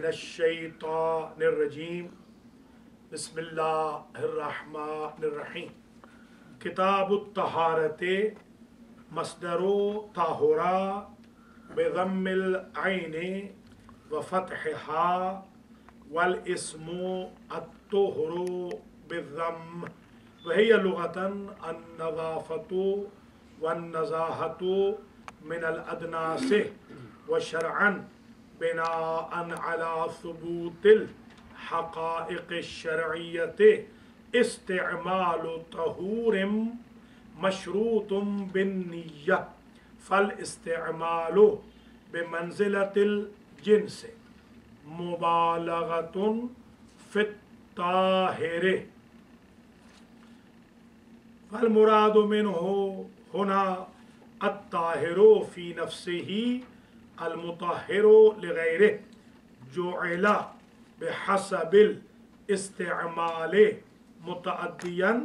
मिनश्शैतानिर्रजीम बिस्मिल्लाहिर्रहमानिर्रहीम। किताबुत्तहारत मस्दरो ताहुरा बिज़म्मिल ऐन व फ़त्हिहा वल इस्मु अत्तुहरु बिज़म्म वहिय लुगतन अन्नज़ाफ़तु वन्नज़ाहतु मिनल अदनासे व शरअन बिनाअन अला सुबूतिल हक़ाइक़ शरइय्यते इस्तिअमालु तहूरिम मशरूतुम बिन्निय्या फल इस्तिअमालु बिमंज़िलतिल जिन्स मुबालगतुन फ़ित ताहिर फल मुरादु मिन्हु हुना अत्ताहिरु फ़ी नफ्सिही अलमुतहिरु लिगैरिह जुइला बिहसबिल इस्तिअमाल मुतअद्दियन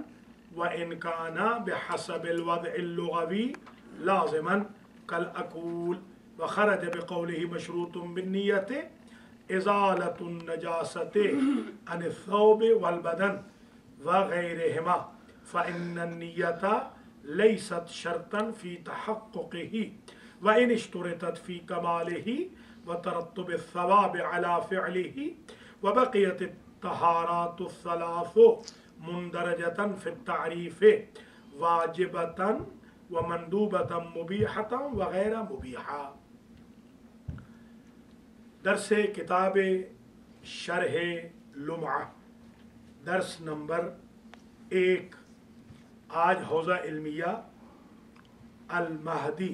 व इन काना बिहसबिल वज़इल लुग़वी लाज़िमन कल अकूल व खरज बिक़ौलिही मशरूतुम बिन्निय्यति इज़ालतुन नजासति अनिस्सौब वल बदन व गैरिहिमा फ़इन्नन निय्यता लैसत शर्तन फ़ी तहक़्क़ुक़िही व इन इश्तुरितत फ़ी कमालिही व तरत्तुबिस सवाब अला फ़िअलिही व बक़ियतित तहारातुस सलासु मुंदरजतन फ़ित तारीफ़ वाजिबतन व मंदूबतन मुबीहतन व गैर मुबीहा। दर्से किताब शरह लुमअ दर्स नंबर 1। आज हौज़ा इल्मिया अल महदी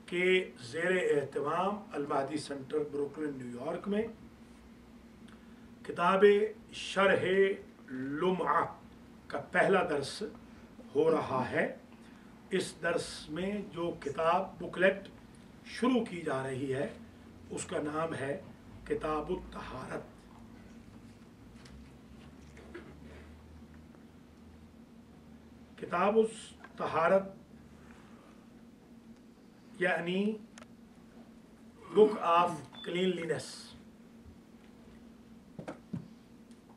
के ज़ेर एहतमाम अल महदी सेंटर ब्रुकलिन न्यूयॉर्क में किताब शरह लुमअ का पहला दर्स हो रहा है। इस दर्स में जो किताब बुकलेट शुरू की जा रही है उसका नाम है किताबुत तहारत। किताबुस तहारत यानी बुक ऑफ क्लीनलीनेस।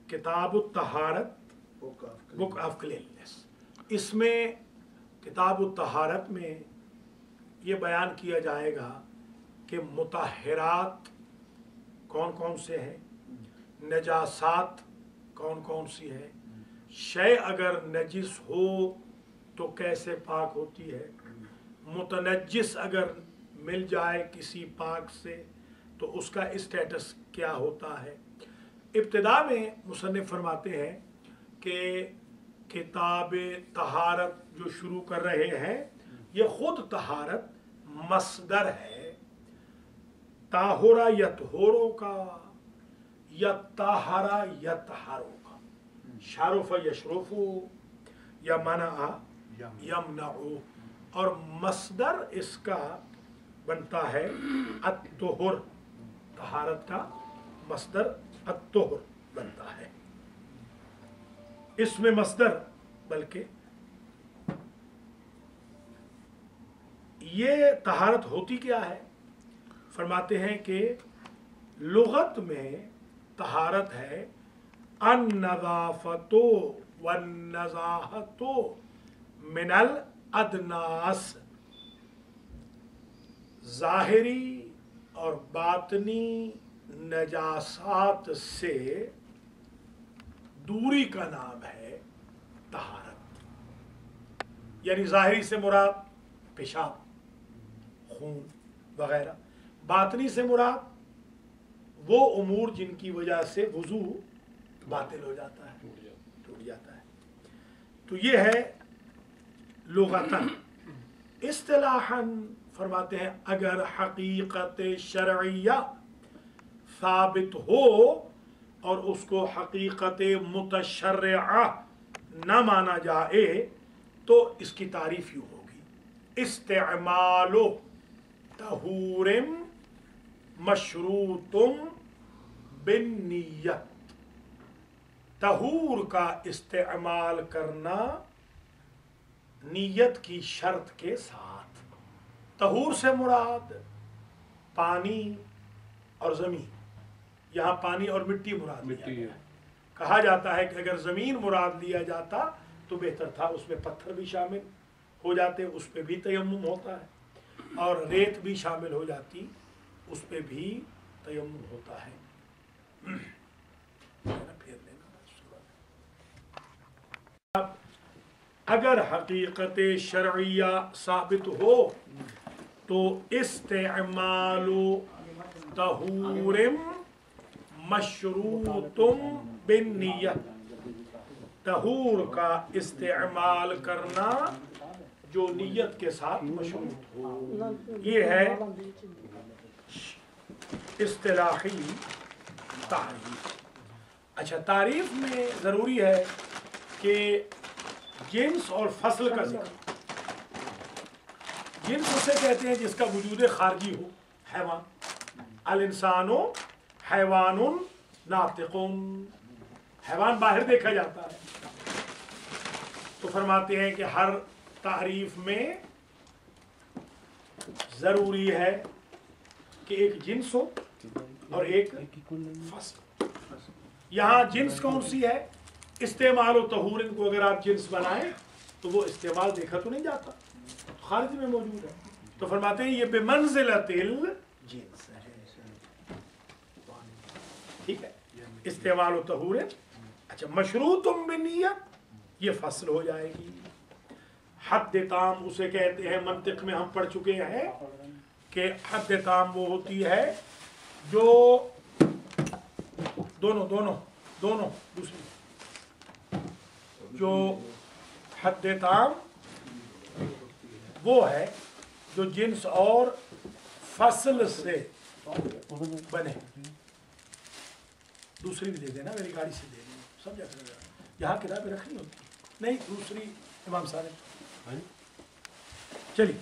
किताबुत तहारत बुक ऑफ क्लीनलीनेस। इसमें किताबुत तहारत में ये बयान किया जाएगा कि मुताहिरात कौन कौन से हैं, नजासात कौन कौन सी है, शय अगर नजिस हो तो कैसे पाक होती है, मुतनज्जिस अगर मिल जाए किसी पाक से तो उसका स्टेटस क्या होता है। इब्तिदा में मुसन्निफ फरमाते हैं कि किताब तहारत जो शुरू कर रहे हैं ये खुद तहारत मस्दर है। ताहुरा यतहुरो का या ताहरा यतहरो का, शारुफ यशरुफु या मना यमनउ, और मस्दर इसका बनता है अत्तुहुर। तहारत का मस्दर अत्तुहुर बनता है। इसमें मस्दर बल्कि ये तहारत होती क्या है, फरमाते हैं कि लुगत में तहारत है अन्नज़ाफ़तो वन्नज़ाहतो मिनल अदनास, ज़ाहिरी और बातनी नजासात से दूरी का नाम है तहारत। यानी ज़ाहिरी से मुराद पेशाब, खून वगैरह, बातनी से मुराद वो उमूर जिनकी वजह से वुज़ू बातिल हो जाता है, टूट जाता है। तो ये है लुगतन। इस्तिलाहन फरमाते हैं अगर हकीकत शरइया साबित हो और उसको हकीकत मुतशर्रिआ न माना जाए तो इसकी तारीफ यूँ होगी, इस्तेमालो तहूरिम मशरूतुम बिन्नियत। तहूर का इस्तेमाल करना नीयत की शर्त के साथ। तहूर से मुराद पानी और ज़मीन, یہاں پانی اور مٹی مراد لیا گیا ہے. کہا جاتا ہے کہ اگر زمین مراد لیا جاتا تو بہتر تھا، اس میں پتھر بھی شامل ہو جاتے، اس پہ بھی تیمم ہوتا ہے، اور ریت بھی شامل ہو جاتی، اس پہ بھی تیمم ہوتا ہے. اگر حقیقت شرعیہ ثابت ہو تو استعمال طہور مشروط بالنیت، طہور کا استعمال کرنا جو نیت کے ساتھ مشروط ہو. یہ ہے اصطلاحی تعریف. اچھا، تعریف میں ضروری ہے کہ جنس اور فصل کا ذکر. جنس اسے کہتے ہیں جس کا وجود خارجی ہو، حیوان. الانسان حیوان ناطق، حیوان باہر دیکھا جاتا ہے. تو فرماتے ہیں کہ ہر تعریف میں ضروری ہے کہ ایک جنس ہو اور ایک فصل. یہاں جنس کون سی ہے؟ استعمال و طہور. ان کو اگر آپ جنس بنائیں تو وہ استعمال دیکھا تو نہیں جاتا، خارج میں موجود ہے. تو فرماتے ہیں یہ بمنزلۃ الجنس ہے. ٹھیک ہے، استعمال و طہور. اچھا، مشروط بالنیت یہ فصل ہو جائے گی. حد تام اسے کہتے ہیں، منطق میں ہم پڑھ چکے ہیں کہ حد تام وہ ہوتی ہے جو دونوں دوسری جو حد تام وہ ہے جو جنس اور فصل سے بنے. دوسری بھی دے دینا، میری گاڑی سے دے دینا، سمجھا کر یہاں کتابیں رکھنی ہوتی نہیں. دوسری امام صادق. چلیے،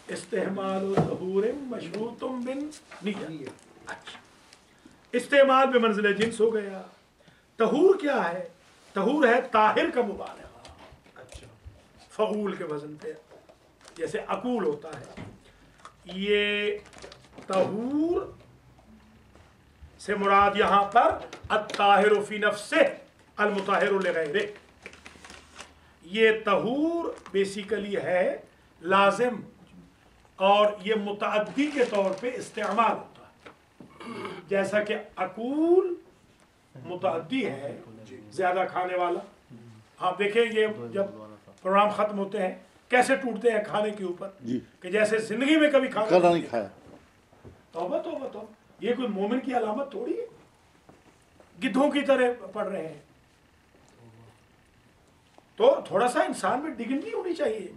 استعمال طہور مشروط بالنیت. اچھا، استعمال بمنزل جنس ہو گیا. طہور کیا ہے؟ طہور ہے طاہر کا مبالغہ. اچھا، فعول کے وزن پہ، جیسے عقول ہوتا ہے. یہ طہور سے مراد یہاں پر الطاہر فی نفسہ المطہر لغیرہ. یہ طہور بیسیکلی ہے لازم، اور یہ متعدی کے طور پہ استعمال ہوتا ہے. جیسا کہ عقول متعدی ہے، زیادہ کھانے والا. آپ دیکھیں یہ جب پروگرام ختم ہوتے ہیں کیسے ٹوٹتے ہیں کھانے کے اوپر، کہ جیسے زندگی میں کبھی کھانا نہیں کھایا. توبہ توبہ توبہ، یہ کوئی مومن کی علامت تھوڑی ہے. گدھوں کی طرح پڑھ رہے ہیں. تو تھوڑا سا انسان میں ڈگنیٹی ہونی چاہیے.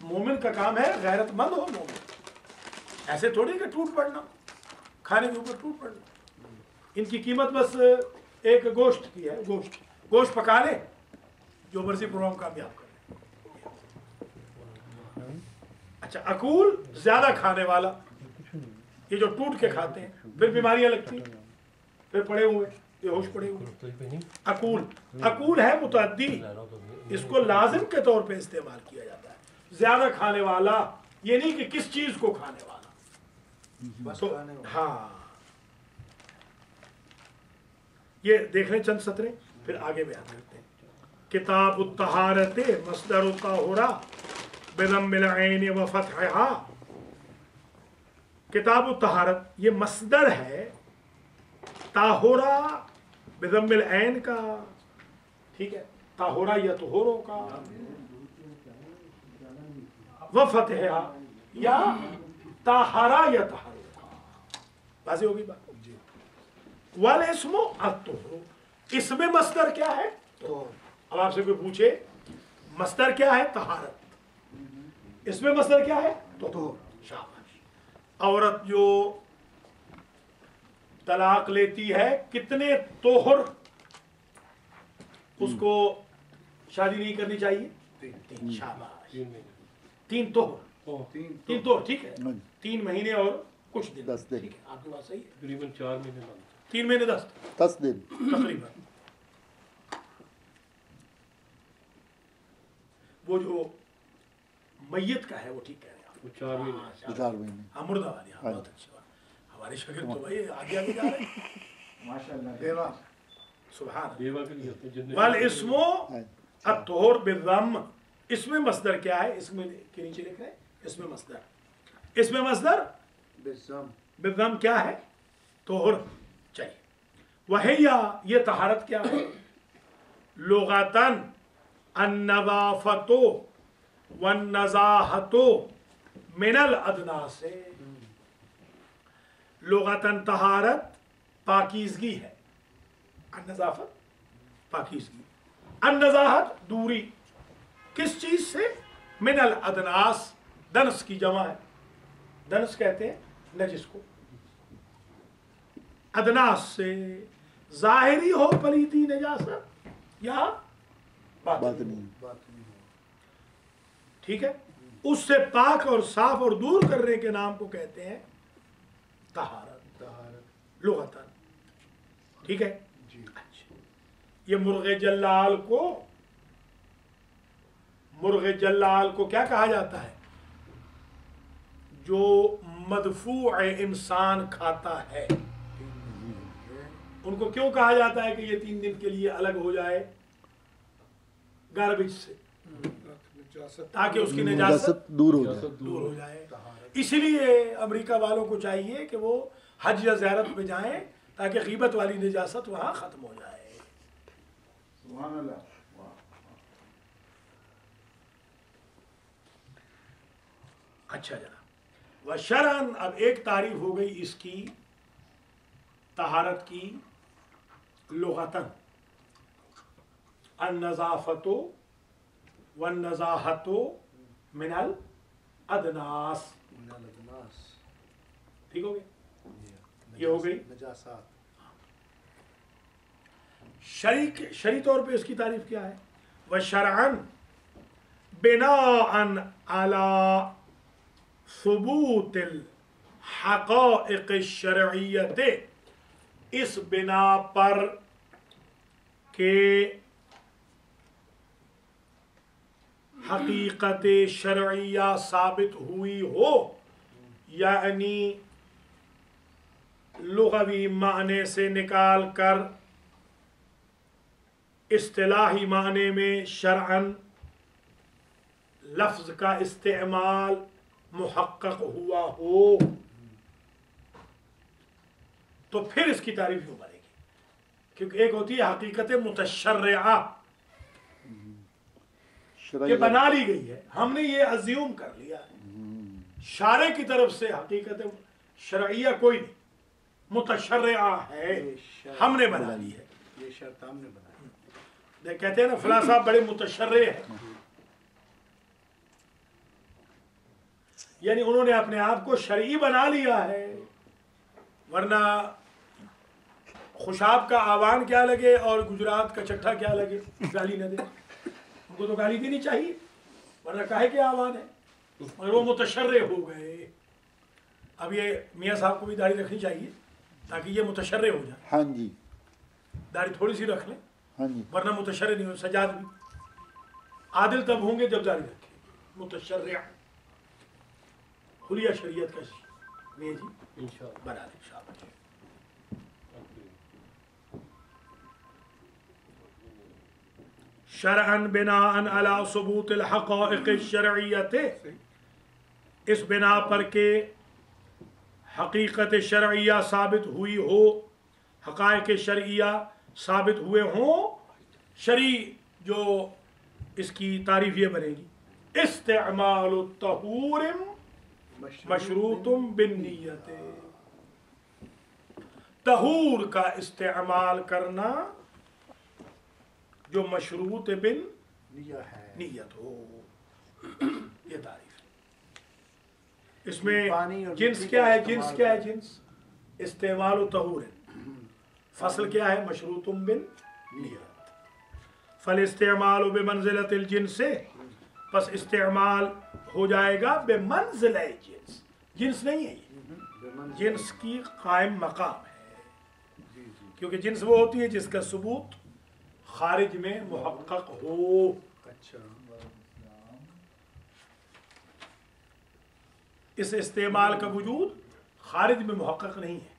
مومن کا کام ہے غیرت مند ہو مومن. ایسے تھوڑی کہ ٹوٹ پڑنا، کھانے کے اوپر ٹوٹ پڑنا. ان کی قیمت بس ایک گوشت کی ہے. گوشت پکا لے، جو مرضی پروگرام کامیاب کرے. اچھا، عقول زیادہ کھانے والا، یہ جو ٹوٹ کے کھاتے ہیں پھر بیماریاں لگتی ہیں، پھر پڑے ہوئے بے ہوش پڑے ہوئے. عقول ہے متعدی، اس کو لازم کے طور پہ استعمال کیا جاتا ہے. زیادہ کھانے والا یہ نہیں کہ کس چیز کو کھانے والا. تو ہاں، یہ دیکھ لیں چند سطریں پھر آگے بیان کرتے ہیں. کتاب الطہارت مصدر الطہورہ بضم العین و فتحہا. کتاب الطہارت یہ مصدر ہے طاہرہ بضم العین کا. ٹھیک ہے، طاہرہ یا طہوروں کا، و فتحہا یا طاہرہ یا طہاروں کا. واضح ہوگی بات. والاسم الطہر، اس میں مصدر کیا ہے؟ اب آپ سے کوئی پوچھے مصدر کیا ہے؟ طہارت. اس میں مصدر کیا ہے؟ طہور. شاباش. عورت جو طلاق لیتی ہے کتنے طہر اس کو شادی نہیں کرنی چاہیے؟ 3. شاباش. 3 طہر. 3 طہر. ٹھیک ہے، 3 مہینے اور کچھ دن. 10 دن. آپ کی بات صحیح ہے. تقریباً 4 مہینے 3 مہینے 10 دن تقریباً. وہ جو میت کا ہے وہ ٹھیک کہہ رہے ہیں 4 مہینے 4 مہینے ہاں مردہ والی ہاں بہت اچھی بات ہمارے شاگرد تو بھائی آگے آگے جا رہے ہیں ماشاءاللہ بیوہ سبحان بیوہ کے لیے ہوتے ہیں جن والاسم الطہور بالضم اس میں مصدر کیا ہے اس میں کے نیچے لکھ رہے ہیں اس میں مصدر بالضم کیا ہے طہور چاہیے وہیا یہ طہارت کیا ہے لغتاً النظافت والنزاہت من الادناس سے لغتاً طہارت پاکیزگی ہے النظافت پاکیزگی النزاہت دوری کس چیز سے من الادناس دنس کی جمع ہے دنس کہتے ہیں نجس کو ادناس سے ظاہری ہو پلیتی نجاست یا باطنی ٹھیک ہے اس سے پاک اور صاف اور دور کرنے کے نام کو کہتے ہیں طہارت لغتاً ٹھیک ہے اچھا یہ مرغ جلال کو کیا کہا جاتا ہے جو مدفوع انسان کھاتا ہے ان کو کیوں کہا جاتا ہے کہ یہ 3 دن کے لیے الگ ہو جائے گاربیج سے تاکہ اس کی نجاست دور ہو جائے اسی لیے امریکہ والوں کو چاہیے کہ وہ حج یا زیارت میں جائیں تاکہ غیبت والی نجاست وہاں ختم ہو جائے سبحان اللہ اچھا جناب وشرعاً اب ایک تعریف ہو گئی اس کی طہارت کی لغتاً النظافت والنزاہت من الادناس ٹھیک ہو گیا یہ ہو گئی شرعی طور پہ اس کی تعریف کیا ہے وشرعاً بناءً علی ثبوت الحقائق الشرعیت اس بنا پر کہ حقیقت شرعیہ ثابت ہوئی ہو یعنی لغوی معنی سے نکال کر اصطلاحی معنی میں شرعاً لفظ کا استعمال محقق ہوا ہو تو پھر اس کی تعریف یوں بنے گی کیونکہ ایک ہوتی ہے حقیقت متشرعہ کہ بنا لی گئی ہے ہم نے یہ ازیوم کر لیا ہے شارع کی طرف سے حقیقت شرعیہ کوئی نہیں متشرعہ ہے ہم نے بنا لی ہے یہ شرط ہم نے بنائی کہتے ہیں نا فلاں صاحب بڑے متشرع ہیں یعنی انہوں نے اپنے آپ کو شرعی بنا لیا ہے ورنہ خوشاب کا آوان کیا لگے اور گجرات کا چٹھا کیا لگے گالی نہ دے ان کو تو گالی دینی چاہیے ورنہ کاہے کہ آوان ہے مگر وہ متشرع ہو گئے اب یہ میاں صاحب کو بھی داڑھی رکھنی چاہیے تاکہ یہ متشرع ہو جائے ہاں جی داڑھی تھوڑی سی رکھ لیں ہاں جی ورنہ متشرع نہیں ہو سجاد بھی عادل تب ہوں گے جب داڑھی رکھیں متشرع حلیہ شریعت کا نہیں جی انشاءاللہ بنا لیں شاباش شرعاً بناءً علی ثبوت الحقائق الشرعیت اس بنا پر کہ حقیقت شرعیہ ثابت ہوئی ہو حقائق شرعیہ ثابت ہوئے ہوں شرعی جو اس کی تعریف یہ بنے گی استعمال الطہور مشروط بالنیت طہور کا استعمال کرنا جو مشروط بن نیت ہو یہ تعریف اس میں جنس کیا ہے جنس استعمال طہور فصل کیا ہے مشروط بن نیت فالاستعمال بمنزلۃ الجنس پس استعمال ہو جائے گا بمنزلہ جنس جنس نہیں ہے یہ جنس کی قائم مقام ہے کیونکہ جنس وہ ہوتی ہے جس کا ثبوت خارج میں محقق ہو اس استعمال کا وجود خارج میں محقق نہیں ہے.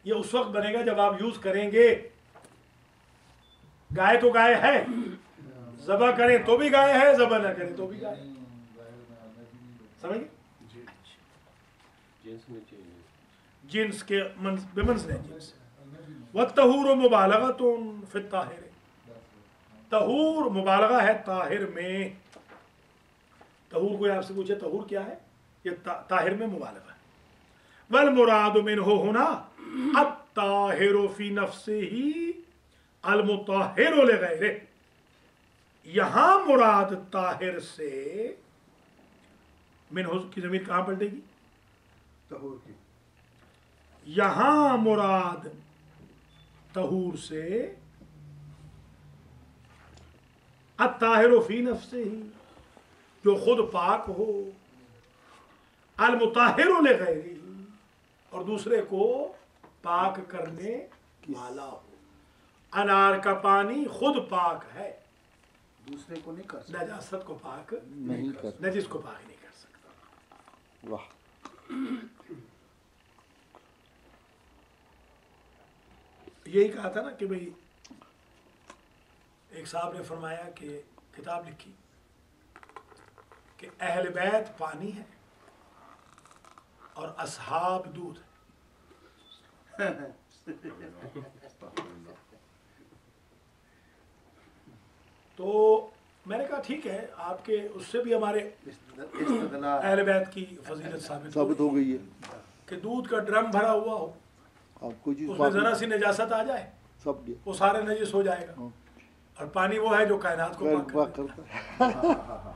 یہ اس وقت بنے گا جب آپ یوز کریں گے. گائے تو گائے ہے، ذبح کریں تو بھی گائے ہے، ذبح نہ کریں تو بھی گائے. سمجھ گئے؟ جنس کے بمنزل جنس. والطہور مبالغۃ فی الطاہر، طہور مبالغہ ہے طاہر میں. طہور کوئی آپ سے پوچھے طہور کیا ہے، یہ طاہر میں مبالغہ ہے. والمراد منہ ہونا الطاہر فی نفسہ المطہر لغیرہ. یہاں مراد طاہر سے منہ کی ضمیر کہاں پلٹے گی؟ طہور کی. یہاں مراد طہور سے الطاہر فی نفسہ ہی، جو خود پاک ہو، المطہر لغیرہ، اور دوسرے کو پاک کرنے والا ہو. انار کا پانی خود پاک ہے، دوسرے کو نہیں کر سکتا. نجاست کو پاک نہیں کر نجس کو پاک نہیں کر سکتا. واہ. یہی کہا تھا نا کہ بھئی ایک صاحب نے فرمایا کہ کتاب لکھی کہ اہل بیت پانی ہے اور اصحاب دودھ ہے. تو میں نے کہا ٹھیک ہے، آپ کے اس سے بھی ہمارے اہل بیت کی فضیلت ثابت ہو گئی ہے. کہ دودھ کا ڈرم بھرا ہوا ہو، آپ کوئی چیز اس میں ذرا سی نجاست آ جائے سب گیا. وہ سارے نجس ہو جائے گا. اور پانی وہ ہے جو کائنات کو پاک کرتا ہے.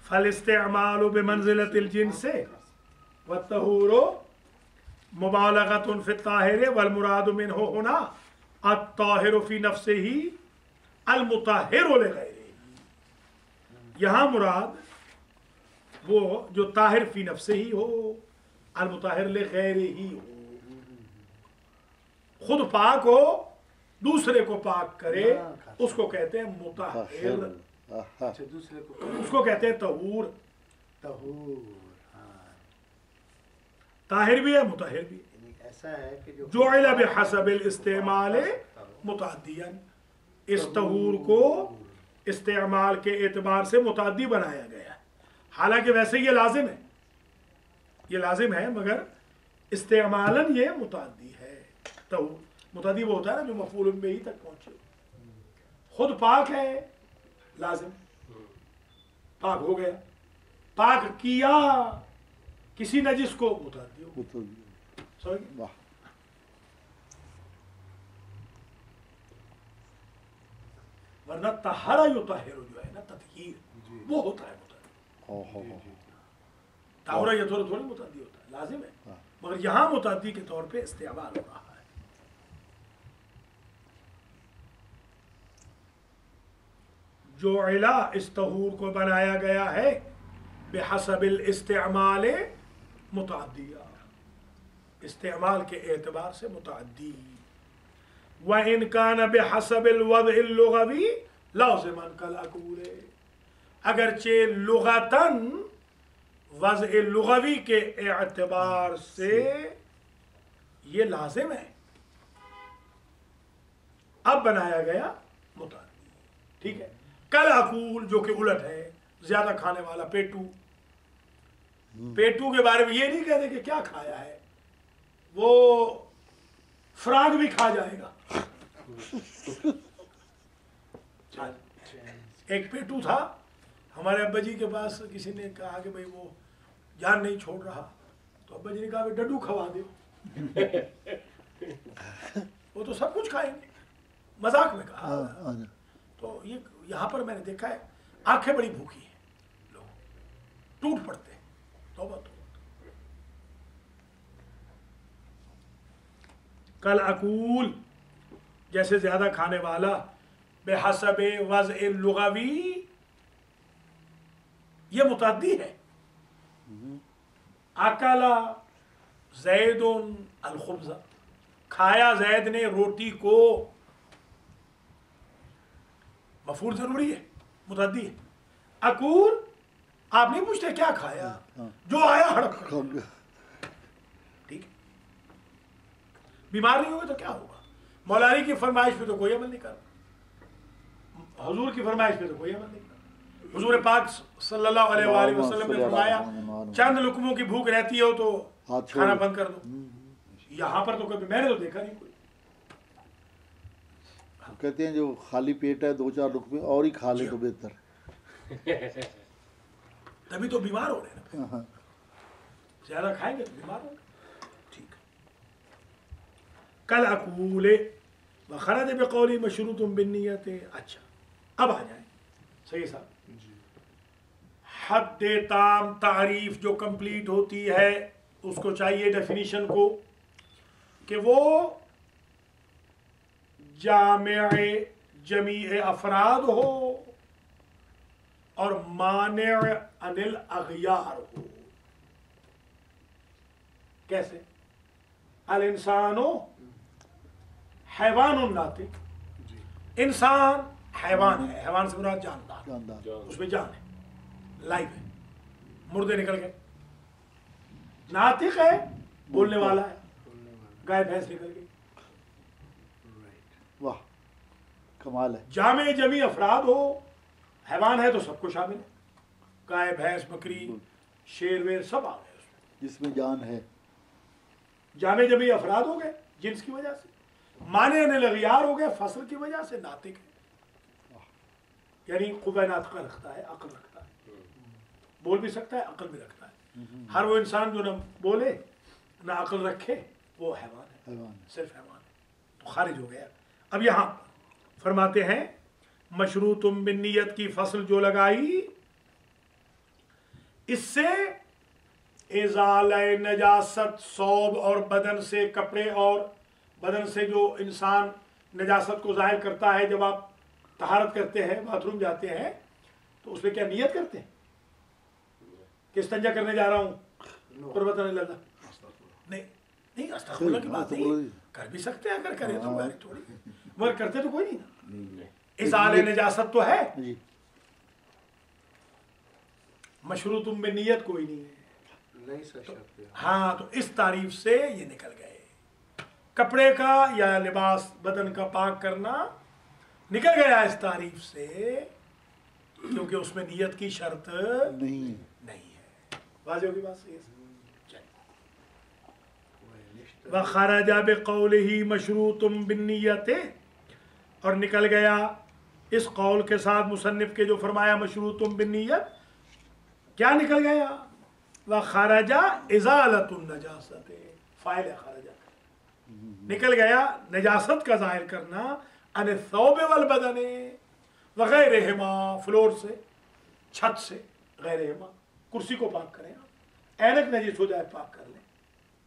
فالاستعمال بمنزلة الجنس والطهور مبالغة في الطاهر والمراد منه هنا الطاهر في نفسه المطهر لغيره. یہاں مراد وہ جو طاہر فی نفسه ہی ہو، المطهر لغیره ہی ہو، خود پاک ہو دوسرے کو پاک کرے، اس کو کہتے ہیں مطہر. دوسرے کو اس کو کہتے ہیں طہور. طہور. طاہر بھی ہے مطہر بھی ہے. یعنی ایسا ہے کہ جو جعل بحسب الاستعمال متعدیا، اس طہور کو استعمال کے اعتبار سے متعدی بنایا گیا. حالانکہ ویسے یہ لازم ہے، یہ لازم ہے، مگر استعمالاً یہ متعدی ہے. طہور متعدی وہ ہوتا ہے نا جو مفعول به تک پہنچے. خود پاک ہے لازم، پاک ہو گیا، پاک کیا کسی نجس کو متعدی ہو. سمجھ گئے؟ واہ. ورنہ طہارا یطہر جو ہے نا تطہیر، وہ ہوتا ہے متعدی. طہارا یہ تھوڑا تھوڑی متعدی ہوتا ہے، لازم ہے، مگر یہاں متعدی کے طور پہ استعمال ہو رہا ہے. جو علا اس طہور کو بنایا گیا ہے بحسب الاستعمال متعدیہ، استعمال کے اعتبار سے متعدی. وَإِنْ كَانَ بِحَسَبِ الْوَضْعِ اللُّغَوِي لَازِمًا كَالْعَقُولِ، اگرچہ لغتاً وضع لغوی کے اعتبار سے یہ لازم ہے، اب بنایا گیا متعدی. ٹھیک ہے. کالعقول جو کہ الٹ ہے، زیادہ کھانے والا، پیٹو. پیٹو کے بارے میں یہ نہیں کہتے کہ کیا کھایا ہے، وہ فراغ بھی کھا جائے گا. ایک پیٹو تھا ہمارے ابا جی کے پاس، کسی نے کہا کہ بھئی وہ جان نہیں چھوڑ رہا، تو ابا جی نے کہا ڈڈو کھوا دے. وہ تو سب کچھ کھائیں گے، مذاق میں کہا. تو یہ یہاں پر میں نے دیکھا ہے آنکھیں بڑی بھوکی ہیں، لوگ ٹوٹ پڑتے ہیں. توبہ توبہ. کالعقول جیسے زیادہ کھانے والا، بحسب وضع اللغوی یہ متعدی ہے. اکلا زید الخبز، کھایا زید نے روٹی کو، مفعول ضروری ہے، متعدی ہے. اکول آپ نہیں پوچھتے کیا کھایا، جو آیا ہڑپ کر، ٹھیک ہے. بیمار نہیں ہوگا تو کیا ہوگا؟ مولا علی کی فرمائش پہ تو کوئی عمل نہیں کرتا، حضور کی فرمائش پہ تو کوئی عمل نہیں کرتا. حضور پاک صلی اللہ علیہ وآلہ وسلم نے فرمایا چند لقموں کی بھوک رہتی ہو تو کھانا بند کر دو. یہاں پر تو کبھی میں نے تو دیکھا نہیں کوئی. کہتے ہیں جو خالی پیٹ ہے 2-4 لقمے اور ہی کھا لے تو بہتر. تبھی تو بیمار ہو رہے ہیں، زیادہ کھائیں گے تو بیمار ہو گے. ٹھیک. کل اقول وخرج بقولی مشروط بالنیت. اچھا اب آ جائیں صحیح صاحب. حد تام تعریف جو کمپلیٹ ہوتی ہے اس کو چاہیے ڈیفینیشن کو کہ وہ جامع جمیع افراد ہو اور مانع عن الاغیار ہو. کیسے؟ الانسان حیوان ناطق. انسان حیوان ہے، حیوان سے مراد جاندار، اس میں جان ہے، لائف ہے. مردے نکل گئے. ناطق ہے، بولنے والا ہے، گائے بھینس نکل گئی. واہ کمال ہے. جامع جمی افراد ہو، حیوان ہے تو سب کو شامل ہے، گائے بھینس بکری شیر ویر سب آ گئے اس میں، جس میں جان ہے. جامع جمی افراد ہو گئے جنس کی وجہ سے. مانع عن الاغیار ہو گئے فصل کی وجہ سے. ناطق ہے یعنی قوہ ناطقہ رکھتا ہے، عقل رکھتا ہے، بول بھی سکتا ہے، عقل بھی رکھتا ہے. ہر وہ انسان جو نہ بولے نہ عقل رکھے وہ حیوان ہے، صرف حیوان ہے، تو خارج ہو گیا. اب یہاں فرماتے ہیں مشروط بالنیت کی فصل جو لگائی، اس سے ازالہ نجاست ثوب اور بدن سے، کپڑے اور بدن سے جو انسان نجاست کو ظاہر کرتا ہے. جب آپ طہارت کرتے ہیں، باتھ روم جاتے ہیں تو اس میں کیا نیت کرتے ہیں کہ استنجا کرنے جا رہا ہوں قربۃ اللہ؟ نہیں نہیں، استغفر اللہ کی بات نہیں. کر بھی سکتے ہیں اگر کریں تو، تھوڑی مگر کرتے تو کوئی نہیں نا. ازالہ نجاست تو ہے، مشروط بالنیت کوئی نہیں ہے. ہاں تو اس تعریف سے یہ نکل گئے. کپڑے کا یا لباس بدن کا پاک کرنا نکل گیا اس تعریف سے، کیونکہ اس میں نیت کی شرط نہیں ہے. واضح ہوگی بات صحیح ہے. وخرج بقوله مشروط بالنیت، اور نکل گیا اس قول کے ساتھ مصنف کے جو فرمایا مشروط بالنیت، کیا نکل گیا؟ وخرج ازالۃ النجاست، فاعل خرج نکل گیا نجاست کا ظاہر کرنا، عن الثوب والبدن وغیرہما، فلور سے، چھت سے، غیرہما، کرسی کو پاک کریں، اینک نجس ہو جائے پاک کر لیں،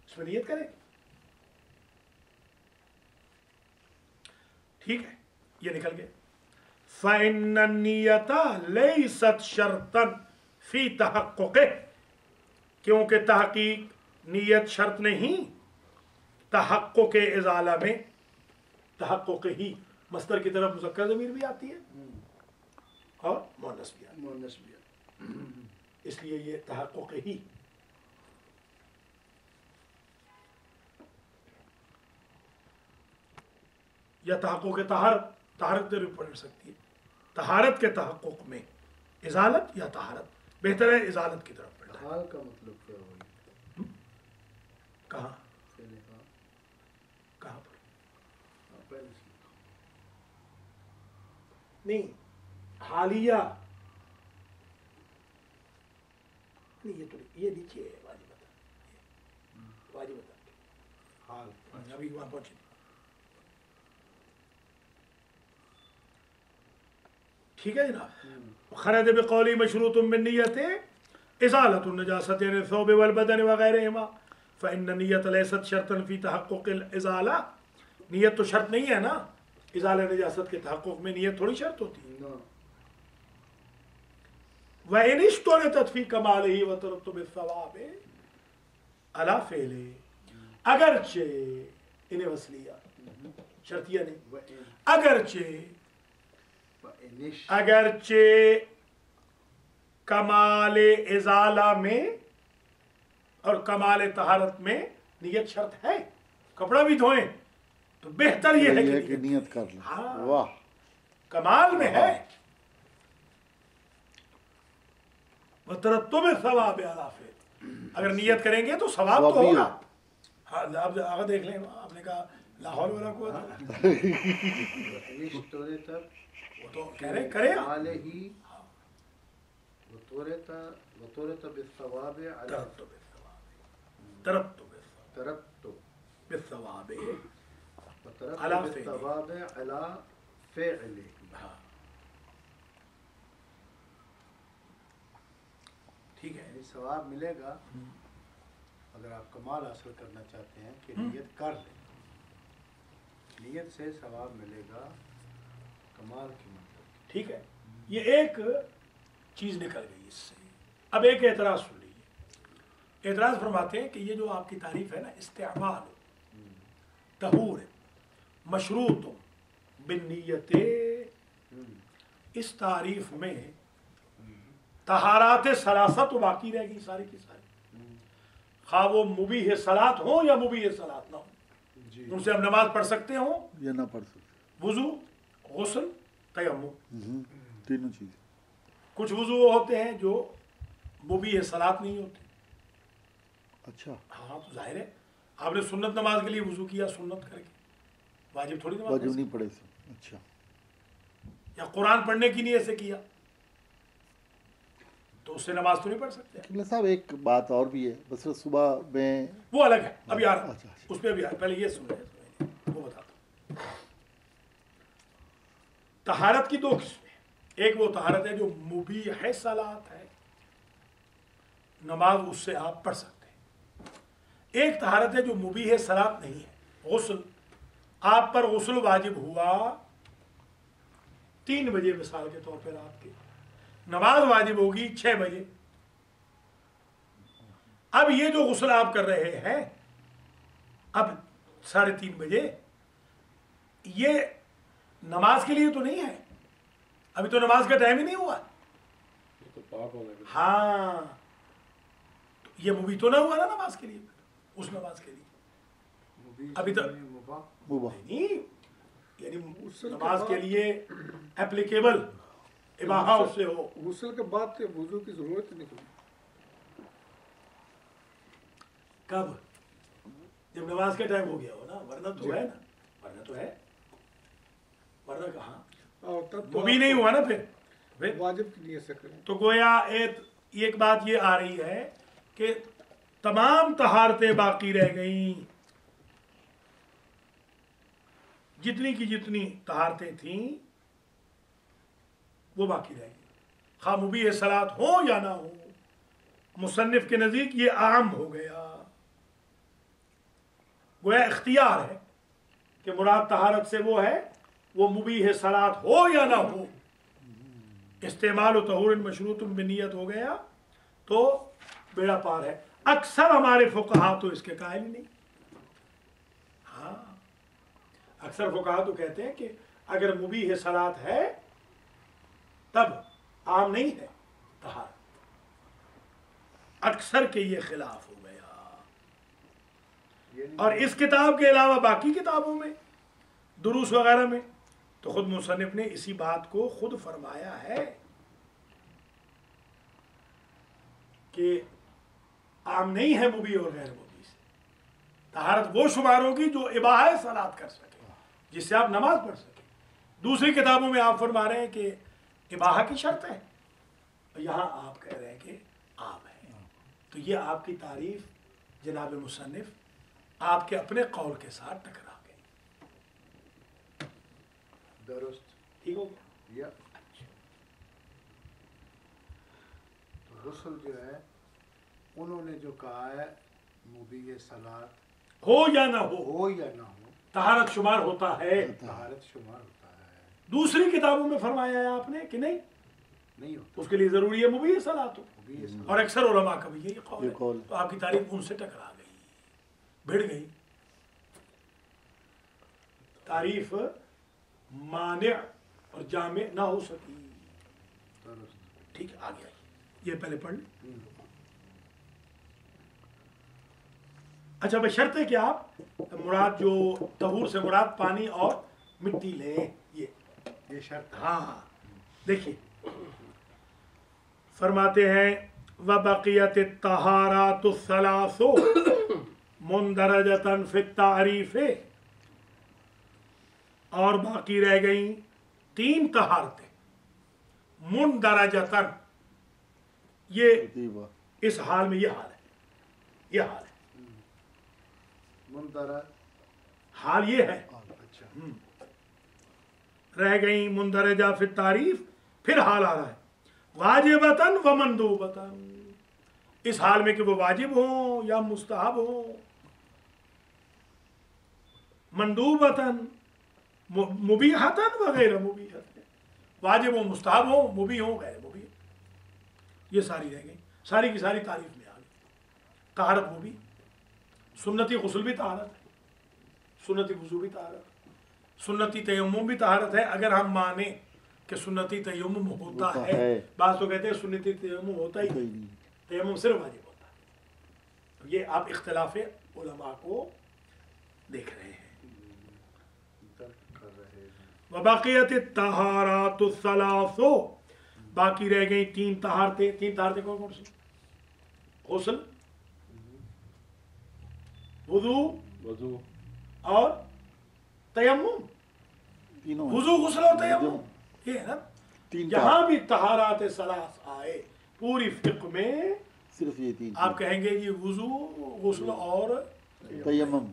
اس میں نیت کریں. ٹھیک ہے، یہ نکل گئے. فإن النیة لیست شرطا فی تحققہ، کیونکہ تحقیق نیت شرط نہیں تحقق ازالہ میں. تحقق ہی مصدر کی طرف مذکر ضمیر بھی آتی ہے اور مؤنث بھی آتی ہے، اس لیے یہ تحقق ہی. یا تحقق طہارت، طہارت بھی پڑھ سکتی ہے. طہارت کے تحقق میں ازالت یا طہارت، بہتر ہے ازالت کی طرف پڑھنا. حال کا مطلب کیا ہوگا؟ کہاں کہاں پر؟ نہیں حالیہ نہیں، یہ تو یہ نیچے ہے واجبتا، واجبتا حال ابھی وہاں پہنچے. ٹھیک ہے جناب. خرج بقولی مشروط بالنیت ازالۃ النجاست عن الثوب والبدن وغیرہما فإن النیۃ لیست شرطا فی تحقق الازالہ. نیت تو شرط نہیں ہے نا، ازالہ نجاست کے تحقق میں نیت تھوڑی شرط ہوتی ہے. وإن اشترطت فی کمالہ وترتب الثواب علی فعلہ، اگرچہ انہیں وصلیہ شرطیہ نہیں، اگرچہ कमाल इजाला में और कमाल तहारत में नियत शर्त है। कपड़ा भी धोएं तो बेहतर ये है कि नियत कर लें। हाँ, वाह, कमाल में है। वतरत्तुब सवाब अला फ़िल, अगर नियत करेंगे तो सवाब तो होगा। हाँ, अब आगे देख लें, आपने कहा लाहौर वाला को वो तो कह रहे करे ठीक है, सवाब मिलेगा अगर आप कमाल हासिल करना चाहते हैं कि नियत कर लें, नियत से सवाब मिलेगा, कमाल की मतलब। ठीक है, ये एक चीज निकल गई इससे। अब एक एतराज सुन लीजिए। एतराज फरमाते हैं कि ये जो आपकी तारीफ है ना, इस्तेमाल तहूर मशरूत बिन्नियत, इस तारीफ में तहारात सलासा तो बाकी रहेगी सारी की सारी, खा वो मुबीह सलात हो या मुबीह सलात ना हो। उनसे हम नमाज पढ़ सकते हो या ना पढ़ सकते, वुजू, गुस्ल, तयम्मुम, तीनों चीजें। कुछ वुजू वो होते हैं जो मुबीह सलात नहीं होते। अच्छा, हाँ, तो जाहिर है आपने सुन्नत नमाज के लिए वुजू किया सुन्नत करके, वाजिब थोड़ी नमाज वाजिब नहीं पढ़े से। अच्छा, या कुरान पढ़ने की नीयत से किया तो उससे नमाज तो नहीं पढ़ सकते। किबला साहब एक बात और भी है, बस सुबह में वो अलग है, अभी आ रहा हूं, अच्छा, अच्छा। उस पर अभी पहले ये सुन रहे, वो बताता हूं। तहारत की दो किस्में, एक वो तहारत है जो मुबीह है सलात है, नमाज उससे आप पढ़ सकते हैं। एक तहारत है जो मुबीह सलात नहीं है, गुस्ल, आप पर गुस्ल वाजिब हुआ 3 बजे मिसाल के तौर पर, आपके नमाज वाजिब होगी 6 बजे। अब ये जो गुस्ल आप कर रहे हैं अब 3:30 बजे, ये नमाज के लिए तो नहीं है, अभी तो नमाज का टाइम ही नहीं हुआ। हाँ, तो ये मुबी तो ना हुआ ना नमाज के लिए, उस नमाज के लिए अभी तक नहीं, यानी नमाज के लिए एप्लीकेबल इबाहा उससे हो। गुस्ल के बाद तो वुजू की जरूरत नहीं पड़ी। कब? जब नमाज का टाइम हो गया हो ना, वरना तो है ना, वरना तो है, वरना कहाँ, और तब वो भी नहीं हुआ ना फिर वाजिब की नियत से करें। तो गोया एक बात ये आ रही है कि तमाम तहारतें बाकी रह गईं, जितनी की जितनी तहारतें थीं वो बाकी रहेगी, खा मुबीह सलात हो या ना हो। मुसन्निफ के नज़दीक ये आम हो गया, गोया इख्तियार है कि मुराद तहारत से वो है वो मुबीह सलात हो या ना हो। इस्तेमाल तहूर मशरूत बिनियत हो गया तो बेड़ा पार है। अक्सर हमारे फुकहा तो इसके कायल ही नहीं। हाँ, अक्सर फुकहा तो कहते हैं कि अगर मुबीह सलात है तब आम नहीं है तहारत। अक्सर के ये खिलाफ हो गया। और इस किताब के अलावा बाकी किताबों में, दुरूस वगैरह में, तो खुद मुसन्निफ ने इसी बात को खुद फरमाया है कि आम नहीं है मुबी और गैर मुबी से। तहारत वो शुमार होगी जो इबाहा सलात कर सके, जिससे आप नमाज पढ़ सके। दूसरी किताबों में आप फरमा रहे हैं कि इबाहा की शर्त है, यहाँ आप कह रहे हैं कि आम है। तो ये आपकी तारीफ जनाब मुसन्निफ आपके अपने कौल के साथ टकरा गई। दुरुस्त, ठीक हो गया? अच्छा। तो गुस्ल जो है उन्होंने जो कहा है मुबीह सलात हो या ना हो या ना हो, तहारत शुमार होता है। तहारत शुमार होता है। दूसरी किताबों में फरमाया है आपने कि नहीं, नहीं होता, उसके लिए जरूरी है मुबीह सलात हो। मुबीह सलात। और अक्सर उलमा का भी यही कौल ये है। कौल। तो आपकी तारीफ उनसे टकरा गई, भिड़ गई। तारीफ माने और जामे ना हो सकी। दुरुस्त। ठीक है, आगे आइए। یہ پہلے پڑھ لیں. اچھا بشرطے کہ آپ مراد جو طہور سے مراد پانی اور مٹی لیں. یہ شرط ہے. ہاں دیکھیے فرماتے ہیں وَبَقِيَتِ الطَّهَارَاتُ الثَّلَاثُ مُنْدَرَجَةً فِي التَّعْرِيفِ، اور باقی رہ گئیں 3 طہارتیں مندرجتاً. یہ اس حال میں یہ حال ہے، یہ حال ہے، مندرج حال یہ ہے. اچھا رہ گئیں مندرجہ فی التعریف، پھر حال آ رہا ہے واجبتاً و مندوبتاً، اس حال میں کہ وہ واجب ہوں یا مستحب ہوں. مندوبتاً مبیحتاً و غیر مبیحتاً، واجب ہوں مستحب ہوں مبیح ہوں غیر مبیح. یہ ساری رہ گئی، ساری کی ساری تعریف میں آ گئی. طہارت وہ بھی سنتی غسل بھی طہارت ہے، سنتی وضو بھی طہارت ہے، سنتی تیمم بھی طہارت ہے. اگر ہم مانیں کہ سنتی تیمم ہوتا ہے، بعض تو کہتے ہیں سنتی تیمم ہوتا ہی نہیں، تیمم صرف واجب ہوتا ہے. یہ آپ اختلاف علماء کو دیکھ رہے ہیں. وَبَقِيَتِ الطَّهَارَاتُ الثَّلَاثُ، باقی رہ گئی 3 طہارتیں. 3 طہارتیں کون کون سی؟ غسل، وضو اور تیمم. وضو غسل اور تیمم، یہ ہے نا. جہاں بھی طہارات ثلاث آئے پوری فقہ میں صرف یہ 3 آپ کہیں گے یہ وضو غسل اور تیمم.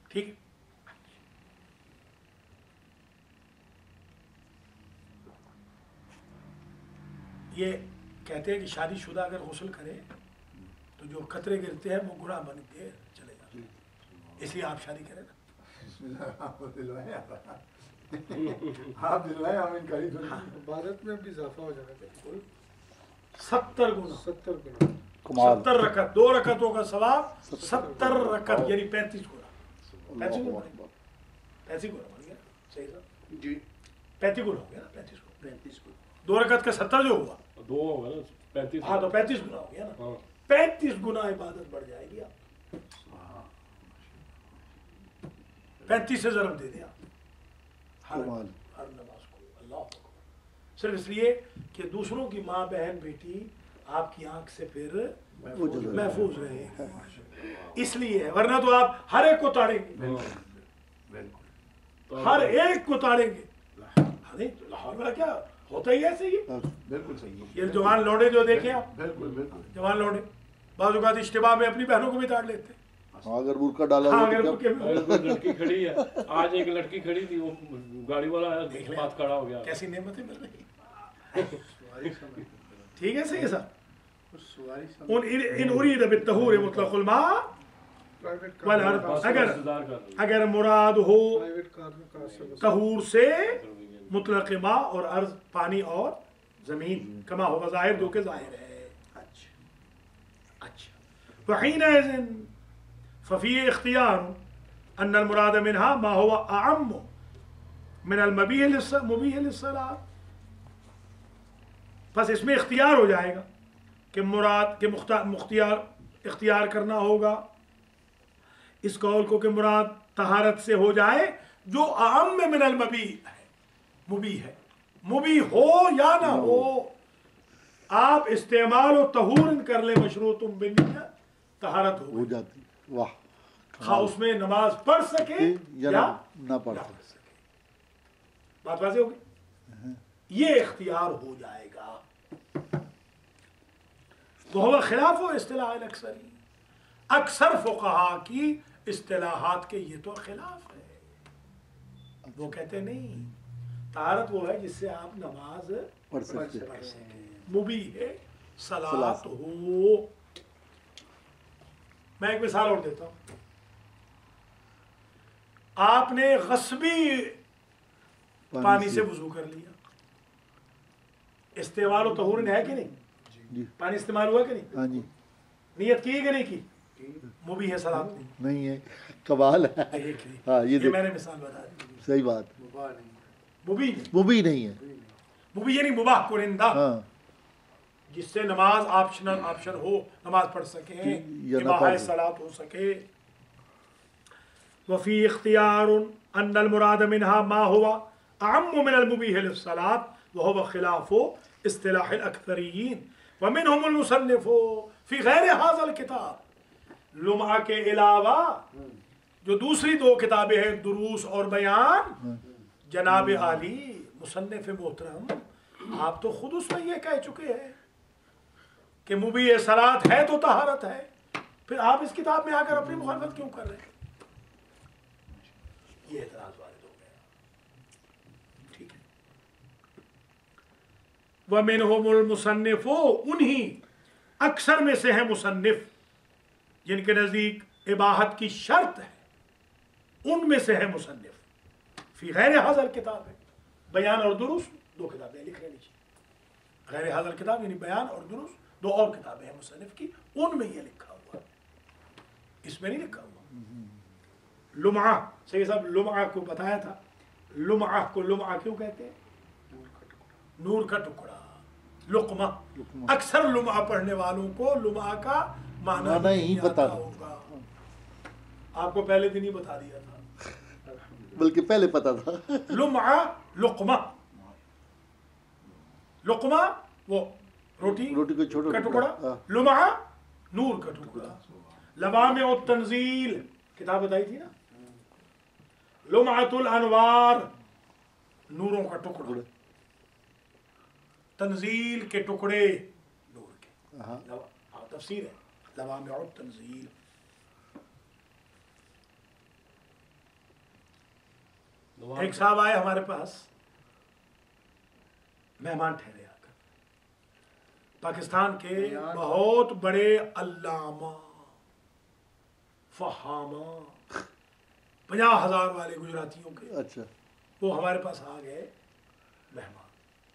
ٹھیک. یہ کہتے ہیں کہ شادی شدہ اگر غسل کرے تو جو قطرے گرتے ہیں وہ گناہ بن کے چلے جاتے ہیں، اس لیے آپ شادی کریں نا. آپ دلوائے ہمیں کری تو عبادت میں بھی اضافہ ہو جانا چاہیے. 70 گنا، 70 گنا. 70 رکعت، 2 رکعتوں کا ثواب 70 رکعت یعنی 35 گنا. 35 گنا بن گیا. صحیح صاحب جی 35 گنا ہو گیا نا. 35 کو 2 رکعت کا 70 جو ہوا 2 ہوگا نا 35. ہاں تو 35 گنا ہو گیا نا. ہاں 35 گنا عبادت بڑھ جائے گی. آپ 35 سے ضرب دے دیں آپ ہر نماز کو. اللہ اکبر. صرف اس لیے کہ دوسروں کی ماں بہن بیٹی آپ کی آنکھ سے پھر محفوظ رہے، اس لیے. ورنہ تو آپ ہر ایک کو تاڑیں گے، ہر ایک کو تاڑیں گے. لاہور میں کیا ہوتا ہی ایسے ہی. بالکل صحیح. یہ جوان لوڑے جو دیکھیں آپ، بالکل بالکل جوان لوڑے بعض اوقات اشتباہ میں اپنی بہنوں کو بھی تاڑ لیتے ہیں. اگر برقع ڈالا ہاں ہوا اگر تو کیا؟ کوئی لڑکی کھڑی ہے، آج ایک لڑکی کھڑی تھی، وہ گاڑی والا آیا دیکھ لیں بات کھڑا ہو گیا. کیسی نعمتیں مل رہی. ٹھیک ہے، صحیح ہے صاحب. ان اريد بالطهور مطلق الماء پرائیویٹ والارض، انتظار کر رہی ہے. اگر مراد ہو پرائیویٹ کار میں کار سے بس. طہور سے مطلق ماء اور ارض پانی اور زمین، کما ہو ظاہر جو کہ ظاہر ہے. اچھا وحينئذ ففي اختیار ان المراد منها ما هو اعم من المبیح للصلاة. بس اس میں اختیار ہو جائے گا کہ مراد کے اختیار کرنا ہوگا اس قول کو کہ مراد طہارت سے ہو جائے جو اعم من المبیح ہے. مبیح ہے، مبیح ہو یا نہ ہو، آپ استعمال و طہور کر لیں مشروط بالنیت، طہارت ہو جاتی. واہ، خواہ اس میں نماز پڑھ سکے یا نہ پڑھ سکے. بات واضح ہوگی. یہ اختیار ہو جائے گا. وہ خلاف و اصطلاح الاکثری، اکثر فقہا کی اصطلاحات کے یہ تو خلاف ہے. وہ کہتے نہیں طہارت وہ ہے جس سے آپ نماز پڑھ سکتے. پڑھ سکیں. مبیح ہے صلاۃ ہو. میں ایک مثال اور دیتا ہوں. آپ نے غصبی پانی سے وضو کر لیا، استعمال و طہور ہے کہ نہیں؟ جی پانی استعمال ہوا کہ نہیں؟ ہاں جی. نیت کی کہ نہیں کی؟ مبیح ہے صلاۃ نہیں ہے، کمال ہے. ہاں یہ میں نے مثال بتا دی. صحیح بات. مبیح وہ بھی نہیں ہے. मुबी यानी मुबाह कुरिंदा, हाँ जिससे नमाज ऑप्शन हो, नमाज पढ़ सके, या ना इबाहा पढ़ सलात हो सके। वफ़ी इख्तियारुन अन्नल मुराद मिनहा मा हुवा अअम्मु मिनल मुबीह लिस्सलात व हुवा खिलाफु इस्तिलाहिल अक्सरीन व मिनहुमुल मुसन्निफु फी गैर हाज़ल किताब। लुम्आ के अलावा जो दूसरी दो किताबें हैं, दुरूस और बयान, जनाब आली मुसन्निफ मोहतरम आप तो खुद उसमें ये कह चुके हैं कि मुबीह सलात है तो तहारत है, फिर आप इस किताब में आकर अपनी मुखालफत क्यों कर रहे हैं? ये एतराज वारिद हो गया। ठीक है। वमिनहुमुल मुसन्निफु, उन्हीं अक्सर में से है मुसन्निफ जिनके नजदीक इबाहत की शर्त है, उनमें से है मुसन्निफ फी गैर हाज़ल किताब है। बयान और दुरूस दो किताबें लिख लेनी चाहिए। गैर हाज़ल किताब यानी बयान और दुरूस दो और किताबें हैं मुसन्निफ की, उनमें ये लिखा हुआ, इसमें नहीं लिखा हुआ। लुम्आ, सही साहब लुम्आ को बताया था, लुम्आ को लुम्आ क्यों कहते हैं? नूर का टुकड़ा, लुक्मा। अक्सर लुम्आ पढ़ने वालों को लुम्आ का माना नहीं पता होगा। आपको पहले दिन ही बता दिया था, बल्कि पहले पता था। लुम्आ लुक्मा, लुक्मा वो रोटी को छोटा का टुकड़ा, टुकड़ा, लुम्आ नूर का टुकड़ा। लवामे और तंजील किताब बताई थी ना, लुम्अतुल अनवार नूरों का टुकड़ा, तंजील के टुकड़े नूर के, तफसीर है लवामे और तंजील। एक साहब आए हमारे पास, मेहमान ठहरे आकर, पाकिस्तान के बहुत बड़े अल्लामा फहामा 50,000 वाले गुजरातियों के, अच्छा वो हमारे पास आ गए मेहमान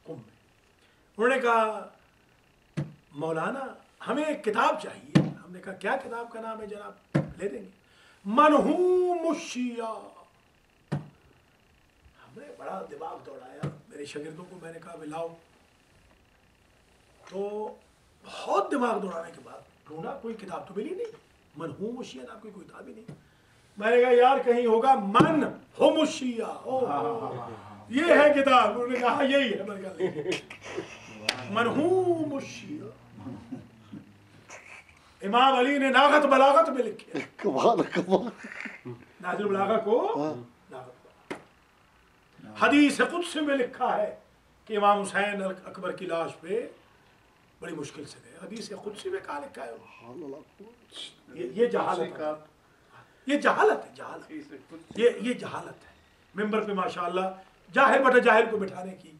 कुंभ में। उन्होंने कहा मौलाना हमें एक किताब चाहिए। हमने कहा क्या किताब का नाम है जनाब? ले देंगे। मनहूम शिया। हमने बड़ा दिमाग दौड़ाया, मेरे शागिर्दों को मैंने कहा लाओ, तो बहुत दिमाग दौड़ाने के बाद ढूंढा, कोई किताब तो मिली नहीं, मनहूम शिया नाम की कोई किताब ही नहीं। मैंने कहा यार कहीं होगा मन हुम शिया, ये है किताब। उन्होंने कहा यही है। मैंने कहा मनहूम शिया, इमाम अली ने नागत बलागत में लिखे। कमाल कमाल। नाजिल बलागा को हदीस कुद्स में लिखा है कि इमाम हुसैन अकबर की लाश पे बड़ी मुश्किल से गए। हदीस कुद्सी में कहा लिखा है? ये जहालत है, ये जहालत है, जहालत, ये जहालत है। मेंबर पे माशाअल्लाह जाहिल बटा जाहिल को बिठाने की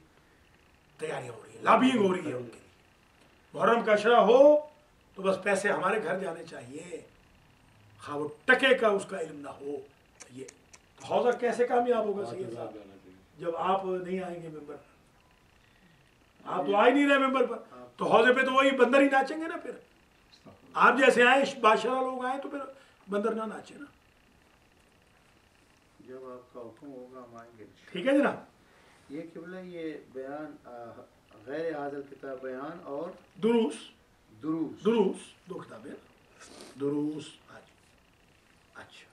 तैयारियां हो रही है, लॉबिंग हो रही है उनके लिए। मुहर्रम का अशरा हो तो बस पैसे हमारे घर जाने चाहिए, हाँ वो टके का उसका इल्म ना हो। ये हौजा कैसे कामयाब होगा सैयद साहब जब आप नहीं आएंगे मेंबर पर? आप तो आ ही नहीं रहे मेंबर पर, तो हौजे पे तो वही बंदर ही नाचेंगे ना। फिर आप जैसे आए बादशाह लोग आए तो फिर बंदर ना नाचे ना। जब आपका हुक्म होगा हम आएंगे। ठीक है जनाब। ये किबला ये बयान गैर हाज़िल किताब बयान और दुरूस, दुरूस दुरूस दो किताबें, दुरूस। अच्छा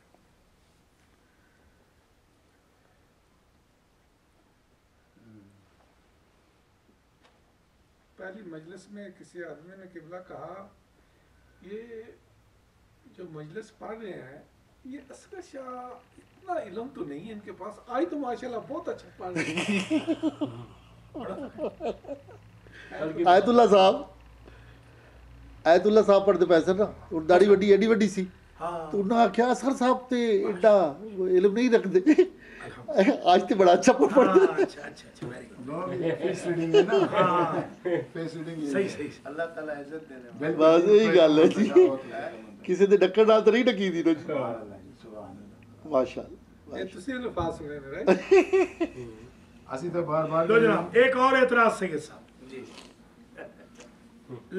पहली मजलिस में किसी आदमी ने किबला कहा, ये जो मजलिस पढ़ रहे हैं ये असगर शाह इतना इल्म तो नहीं है इनके पास, आई तो माशाल्लाह बहुत अच्छा पढ़ रहे हैं। आयतुल्ला साहब पढ़ते पैसे ना, और दाढ़ी वड्डी एडी वड्डी सी, हाँ। तो उन्होंने आख्या सर साहब ते एडा इल्म नहीं रखते, आज तो बड़ा अच्छा पढ़ते। अच्छा अच्छा अच्छा, वेरी गुड। फेस रीडिंग है ना, हाँ फेस रीडिंग सही सही। अल्लाह ताला इज्जत देने बस यही गल है जी, किसी ने ढक्कन नाल तो नहीं ढकी दी ना जी। माशाअल्लाह। ये तुसी अल्फाज सुने ने राइट। ਅਸੀਂ ਤਾਂ ਬਾਰ-ਬਾਰ लो जनाब एक और एतराज सैयद साहब जी।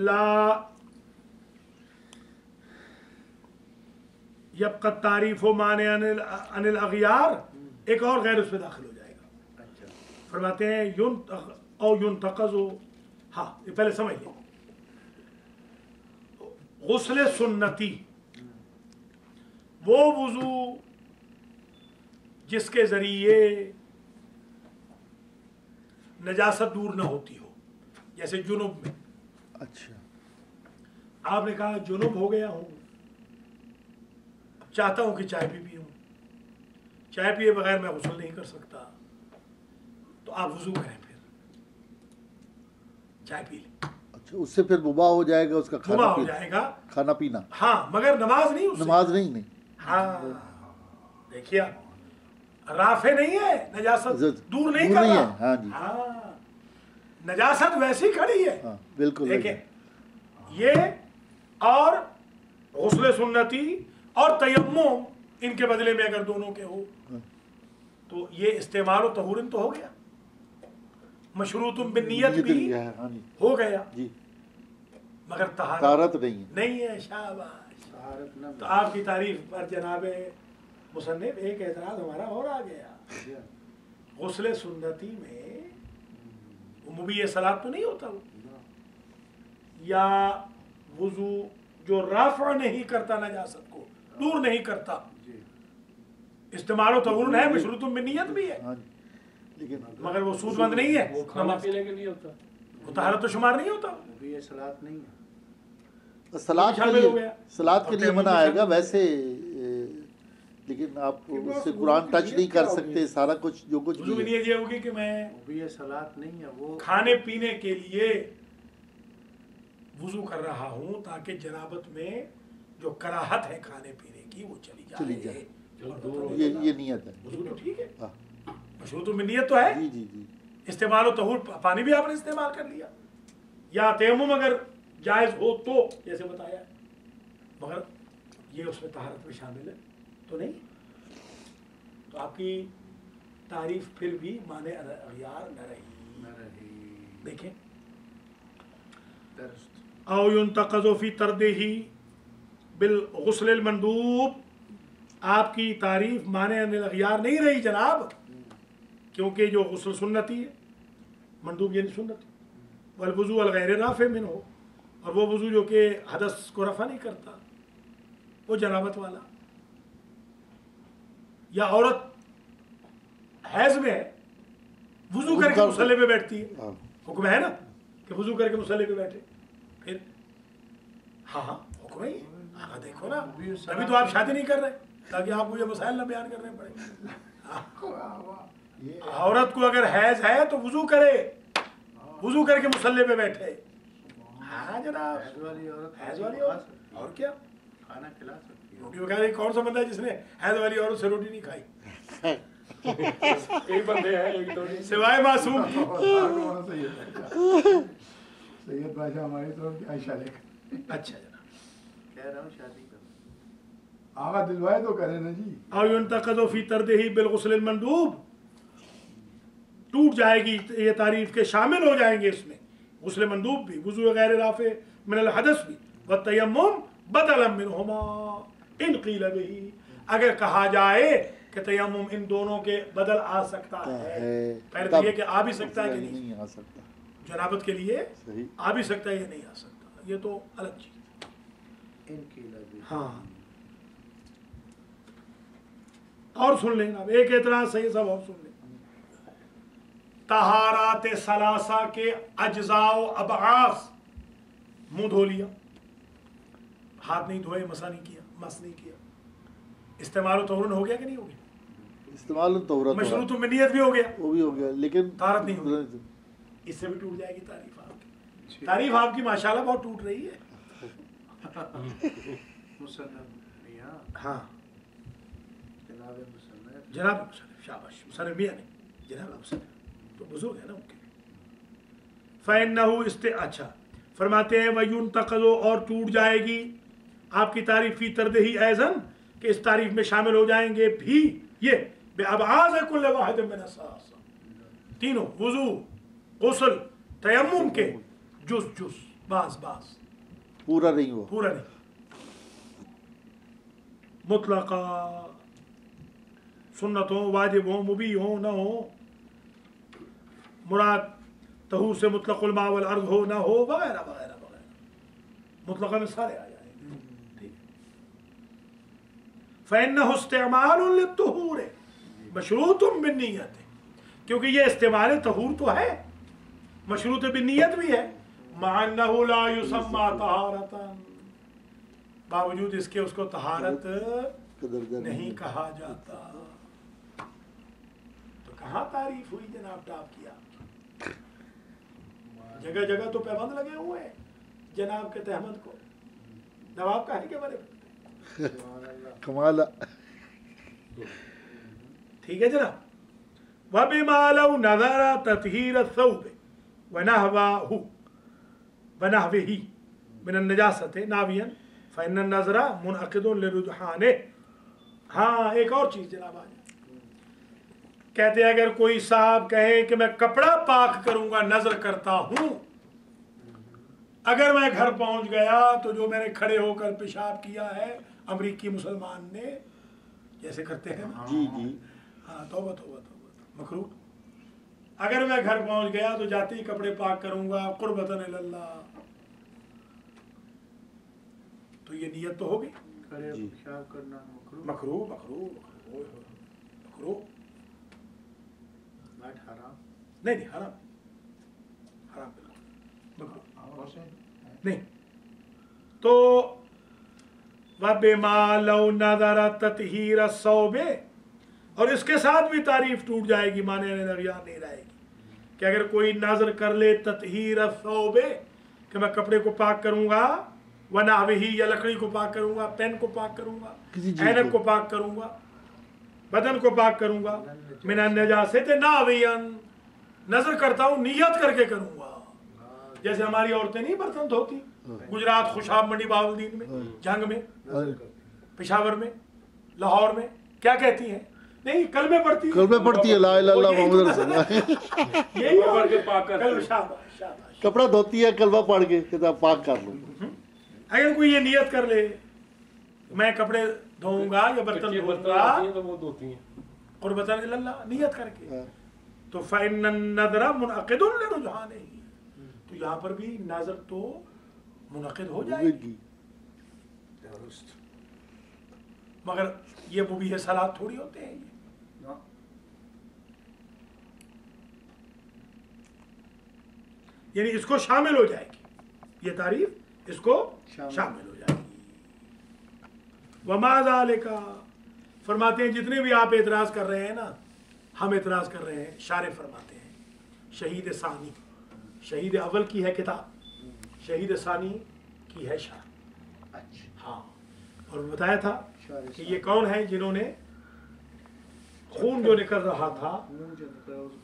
ला यबक़ा तारीफ़ माने अनिल अगियार, एक और गैर उसमें दाखिल हो जाएगा। अच्छा फरमाते हैं और युन्तक़ज़ु, हाँ ये पहले समझिए, गुस्ल सुन्नती वो वुजू जिसके जरिए नजासत दूर न होती हो, जैसे जुनुब में। अच्छा, आपने कहा जुनुब हो गया हूं, अब चाहता हूं कि चाय भी पीऊं, चाय पिए बगैर मैं गुस्ल नहीं कर सकता, तो आप वुजू करें, फिर चाय पी लें, अच्छा, उससे फिर मुबाह हो जाएगा उसका जुमा खाना हो पीना, जाएगा। खाना पीना, हाँ मगर नमाज नहीं उससे। नमाज नहीं। हाँ देखिए, राफे नहीं है, नजासत दूर नहीं कर नहीं रहा। है, हाँ जी, हाँ, नजासत वैसी खड़ी है। हाँ बिल्कुल। देखें ये, और गुस्ल सुन्नती और तयम्मुम, इनके बदले में अगर दोनों के हो तो ये इस्तेमाल तहूरन तो हो गया, मशरूतुम बिन्नियत भी हाँ जी, हो गया जी, मगर तारत नहीं है। नहीं है। शाबाश। तारत न तो आपकी तारीफ पर जनाबे मुसन्निफ एक एतराज हमारा और आ गया। गुस्ल सुन्नती में मुबी सलात तो नहीं होता वो, या वुजू जो रफ़ा नहीं करता नजासत को, दूर नहीं करता, इस्तेमाल तहूरन है, मशरूतुम बिन्नियत भी है, हाँ जी, लेकिन मगर वो सूदमंद नहीं है, वो खाना पीने के लिए होता, वो तहारत तो शुमार नहीं होता। अभी ये सलात नहीं है। सलाद के शामिल हो लिए, गया। सलाद के और लिए मना तयम्मुम आएगा शामिल। वैसे, लेकिन आप उससे कुरान टच नहीं कर सकते, सारा कुछ जो कुछ वुजू भी में है। नीयत ये होगी कि मैं अभी ये सलात नहीं है, वो खाने पीने के लिए वुजू कर रहा हूँ ताकि जनाबत में जो कराहत है खाने पीने की वो चली जाए। ये नियत है। वुजू तो ठीक है, हाँ, मशरूत में नियत तो है। जी जी जी, इस्तेमाल तहूर, पानी भी आपने इस्तेमाल कर लिया, या तयम्मुम अगर जायज़ हो तो, जैसे बताया, मगर ये उसमें तहारत में शामिल है तो नहीं, तो आपकी तारीफ फिर भी माने अगयार न रही। देखें, औ युन्तक़ज़ु फ़ी तर्दिही बिल गुस्ल मंदूब, आपकी तारीफ माने अगयार नहीं रही जनाब, क्योंकि जो गुस्ल सुन्नती है, मंदूब यानी सुन्नती, वल वुज़ू अल गैर राफ़े मिन हो, और वो वुज़ू जो कि हदस को रफ़ा नहीं करता, वो जनाबत वाला, या औरत हैज़ में है, वुज़ू करके मुसल्ले पे बैठती है, हाँ, हुक्म है ना कि वुज़ू करके मुसल्ले पे बैठे, फिर हाँ हुक्म है, हाँ देखो ना, अभी तो आप शादी नहीं कर रहे ताकि आपको ये मसाइल ना बयान करने पड़े। औरत को अगर हैज है तो वुज़ू करे, वुज़ू करके मुसल्ले पे बैठे। हाँ जनाब, हैज वाली औरत हैज वाली औरत, और क्या, खाना खिला सकती है। रोटी वगैरह कौन सा बंदा है जिसने हैज वाली औरत से रोटी नहीं खाई, एक बंदे हैं, एक तो सिवाय मासूम की। सैयद बादशाह हमारी तरफ क्या इशारे कर, अच्छा जनाब, कह रहा हूँ शादी कर, आगा दिलवाए तो करे ना जी। औ युन्तक़ज़ु फ़ी तर्दिही बिल गुस्ल मंदूब, टूट जाएगी ये तारीफ के शामिल हो जाएंगे इसमें गुस्ल मंदूब भी, वुज़ू गैर राफ़े मिनल हदस भी, व तयम्मुम बदलन मिनहुमा इन क़ील बिही, अगर कहा जाए कि तयम्मुम इन दोनों के बदल आ सकता है, पहले तो ये कि आ भी सकता है कि नहीं, आ सकता, जनाबत के लिए सही, आ भी सकता है या नहीं आ सकता, ये तो अलग चीज़। इनकी लगी। हाँ, और सुन लेना, एक एतराज सही सब और सुन लें, तहारात सलासा के अज्जाओ अबास, मुंह धो लिया, हाथ नहीं धोए, मसा नहीं किया, मस नहीं किया, इस्तेमाल तहूरन हो गया कि नहीं हो गया, इस्तेमाल तौरत मशरूत में नियत भी हो गया, वो भी हो गया, लेकिन तारत नहीं होगी, इससे भी टूट जाएगी तारीफ आपकी। तारीफ आपकी माशाल्लाह बहुत टूट रही है। मुसन्नफ मियां, हाँ जनाब मुसन्नफ, जनाब मुसन्निफ, शाबाश, मुसन्निफ मियां नहीं, जनाब मुसन्निफ तो बुजुर्ग है ना उनके। फ़इन्नहु अच्छा फरमाते हैं वयुन्तक़ज़ु, और टूट जाएगी आपकी तारीफ फ़ी तर्दिही ऐज़न, कि इस तारीफ में शामिल हो जाएंगे भी ये बेअबाज़ कुल्ल वाहिद मिन अस्सास, तीनों वुज़ू, गुस्ल, तयम्मुम के जुज़ जुज़, बास बास, पूरा नहीं हुआ, पूरा नहीं, मुतलका, सुन्नत हो, वाजिब हो, मुबी हो, न हो, मुराद तहूर से मुतलक़ुल मा वल अर्ज़ हो ना हो, वगैरह वगैरह वगैरह, मुतलक़ा में सारे आ जाएंगे। ठीक, फ़इन्नहु इस्तिमालुन लित्तहूर मशरूतुन बिन्नियत, क्योंकि ये इस्तेमाल तहूर तो है, मशरूत बिन्नियत भी है। माअन्नहु ला युसम्मा तहारतन, बावजूद इसके उसको तहारत नहीं कहा जाता। तो कहाँ तारीफ हुई जनाब टाप किया, जगह जगह तो पैबंद लगे हुए हैं जनाब के तहमद को, नवाब का है के बड़े कमाल। ठीक है जनाब। वबिमा लौ नज़रा तत्हीर अथ-थौब व नहवाहु व नहविही मिन अन-नजासत नावियन फ़इन्न अन-नज़रा मुनअक़िदुन लिरुजहाने। हाँ, एक और चीज़ जनाब, आज कहते हैं अगर कोई साहब कहे कि मैं कपड़ा पाक करूंगा, नजर करता हूं, अगर मैं घर पहुंच गया तो जो मैंने खड़े होकर पेशाब किया है अमरीकी मुसलमान ने, जैसे करते हैं ना, जी जी, हाँ, तौबा तौबा तौबा, मकरूह। अगर मैं घर पहुंच गया तो जाते ही कपड़े पाक करूंगा, कुर्बतन इलल्लाह, तो ये नियत तो हो गई। खड़े पेशाब करना मकरूह, मकरूह मकरूह मकरूह, नॉट हराम। नहीं नहीं, हराम हराम बिल्कुल मकरूह नहीं। तो वबिमा लौ नज़रा तत्हीर अस-सौबे, और इसके साथ भी तारीफ टूट जाएगी, माने नज़रिया नहीं रहेगी कि अगर कोई नजर कर ले तत्हीर अस-सौबे, कि मैं कपड़े को पाक करूंगा, व नहविही, या लकड़ी को पाक करूंगा, पेन को पाक करूंगा, ऐनक को पाक करूंगा, बदन को पाक करूंगा, मिन अन-नजासत नावियन, नजर करता हूँ नियत करके करूंगा। जैसे हमारी औरतें नहीं बर्तन धोती, गुजरात खुशाब मंडी बावलदीन में, जंग में, पेशावर में, लाहौर में, क्या कहती हैं? नहीं, कलमे पढ़ती है, कलमे पढ़ती है, ला इलाहा इल्लल्लाह मुहम्मद रसूलुल्लाह, यही पढ़ के पाक करती है। शाबाश शाबाश। कपड़ा धोती है, कलमा पढ़ के किताब पाक कर लो। अगर कोई ये नियत कर ले मैं कपड़े धोऊंगा या बर्तन कच्चे बर्तन धोऊंगा, आती हैं तो वो धोती हैं। कुर्बतन इलल्लाह, नियत करके, तो फ़इन्न अन-नज़रा मुनअक़िदुन लिरुजहाने, तो यहाँ पर भी नजर तो मुनअक़िद हो जाएगी, मगर ये मुबीह सलात थोड़ी होते हैं ये। यानी इसको शामिल हो जाएगी ये तारीफ, इसको शामिल हो जाएगी। वमा ज़ालिका, फरमाते हैं जितने भी आप एतराज़ कर रहे हैं ना, हम एतराज़ कर रहे हैं, शारे फरमाते हैं शहीद सानी, शहीद अव्वल की है किताब, शहीद सानी की है शार। हाँ, और बताया था कि ये कौन है जिन्होंने खून जो निकल रहा था,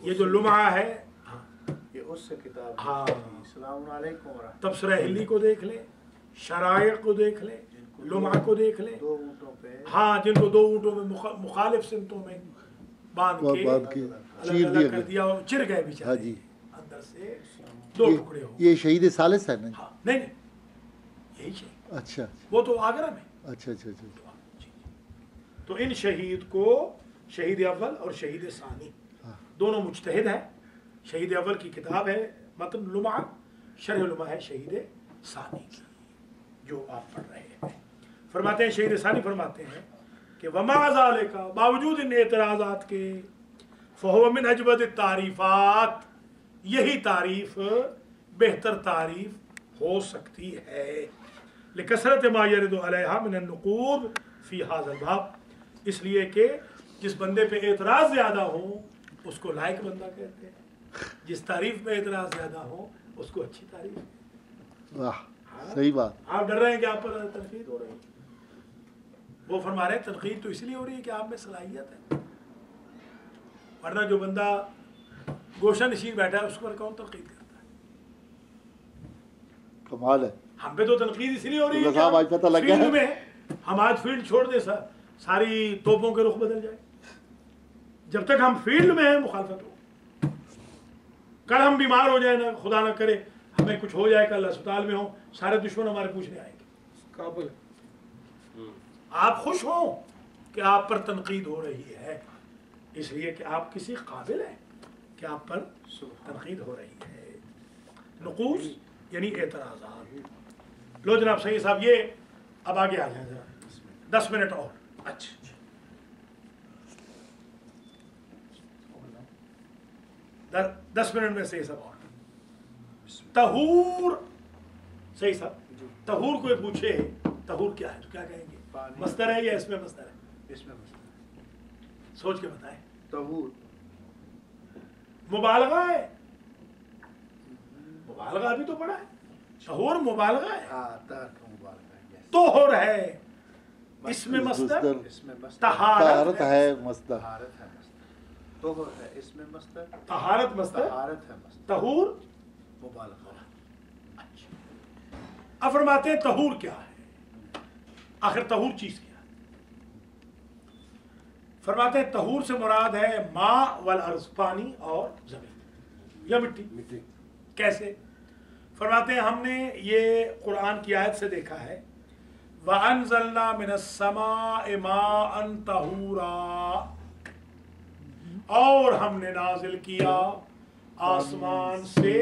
ये जो लुमा है, ये उससे किताब, हाँ, अस्सलाम वालेकुम व तबसरा हिल्ली को देख ले, शराइक को देख ले, लुमा को देख ले, दो ऊँटों पे, हाँ, जिनको दो ऊँटों में मुखालिफ सिमतों में बांध के चीर अलग कर दिया और चिर गए बेचारे। हाँ जी, अंदर से दो टुकड़े हो। ये शहीद सालिस है ना? हाँ, नहीं नहीं, यही शहीद, अच्छा वो तो आगरा में। अच्छा अच्छा अच्छा, तो इन शहीद को शहीद अव्वल और शहीद सानी दोनों मुजतहिद हैं। शहीद अव्वल की किताब है मतन लुमा, शरह लुमा है शहीद सानी की, जो आप पढ़ रहे हैं। फरमाते हैं शहीद सानी फरमाते हैं कि वमा ज़ालिका, बावजूद इन एतराज़ात के, फ़हुव मिन अजवद तारीफ़ात, यही तारीफ बेहतर तारीफ हो सकती है, लिकसरत मा यरिदु अलैहा मिन अन्नुक़ूद फ़ी हाज़ल बाब, इसलिए कि जिस बंदे पे एतराज़ ज़्यादा हो उसको लायक बंदा कहते हैं, जिस तारीफ पे एतराज़ ज़्यादा हो उसको अच्छी तारीफ। वाह, सही बात। आप डर रहे हैं कि आप पर तनकीद हो रही है, वो फरमा रहे हैं तनकीद तो इसलिए हो रही है कि आप में सलाहियत है, वरना जो बंदा गोशा नशीन बैठा है उसको कौन तनकीद करता है? कमाल है। हम पे तो तनकीद इसलिए हो रही है कि साहब आज पता लग गया फील्ड में, हम आज फील्ड छोड़ दे सारी तोपों के रुख बदल जाए। जब तक हम फील्ड में हैं मुखालफत हो, कल हम बीमार हो जाए ना, खुदा ना करे हमें कुछ हो जाए, कल अस्पताल में हो, सारे दुश्मन हमारे पूछने आएंगे। काबुल आप खुश हो कि आप पर तनकीद हो रही है, इसलिए कि आप किसी काबिल हैं कि आप पर तनकीद हो रही है। नकूस यानी एतराज़ात। लो जनाब सही साहब, ये अब आगे आ जाए जरा, 10 मिनट और। अच्छा 10 मिनट में सही साहब और तहूर। सही साहब, तहूर कोई पूछे तहूर क्या है तो क्या कहेंगे? मस्तर है या इसमें मस्तर है? इसमें मस्तर सोच के बताएं। तहूर मुबालगा है, मुबालगा भी तो पड़ा है। तहूर मुबालगा है, तोहर है, इसमें मस्तर, इसमें मस्तर तहारत है मस्तर, तहारत है मस्तर, तोहर है इसमें मस्तर, तहारत मस्तर, तहारत है मस्तर, तहूर मुबालगा। अब फरमाते हैं तहूर क्या है, आखिर तहूर चीज क्या है? फरमाते हैं तहूर से मुराद है मा वल अर्ज, पानी और जमीन या मिट्टी। कैसे? फरमाते हैं हमने ये कुरान की आयत से देखा है, व अनज़लना मिनस समाए माअन तहूरा, और हमने नाजिल किया आसमान से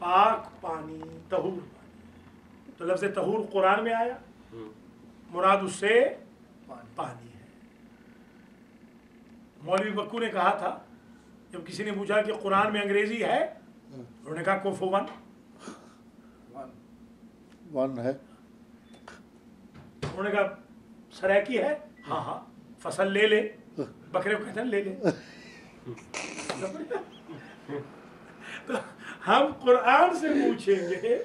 पाक पानी, तहूर पानी। तो लफ्ज़ तहूर कुरान में आया, मुराद उससे पानी है। मौलवी बक्कू ने कहा था, जब किसी ने पूछा कि कुरान में अंग्रेजी है, उन्होंने कहा कुफुवन वन है। उन्होंने कहा सराकी है, हाँ हाँ, फसल ले ले, बकरे को कहते हैं ले ले। तो हम कुरान से पूछेंगे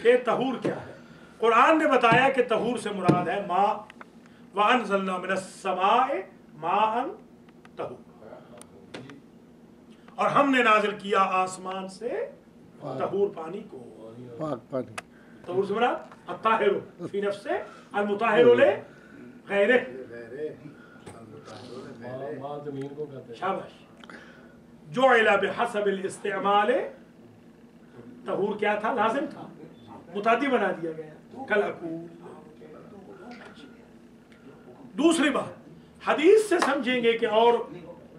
कि तहूर क्या है। कुरान ने बताया कि तहूर से मुराद है मा, व अनज़लना मिनस समाए माअन तहूर, और हमने नाजिल किया आसमान से तहूर पानी को। पाक पानी। तहूर से मुराद अत्ताहिरु फी नफ्से अल मुताहिरु ले गैरे। माँ जमीन को कहते हैं। शाबाश। जुइला बिहसबिल इस्तेमाल, तहूर क्या था? लाजिम था, मुतादी बना दिया गया। कल अकूल। दूसरी बात, हदीस से समझेंगे कि और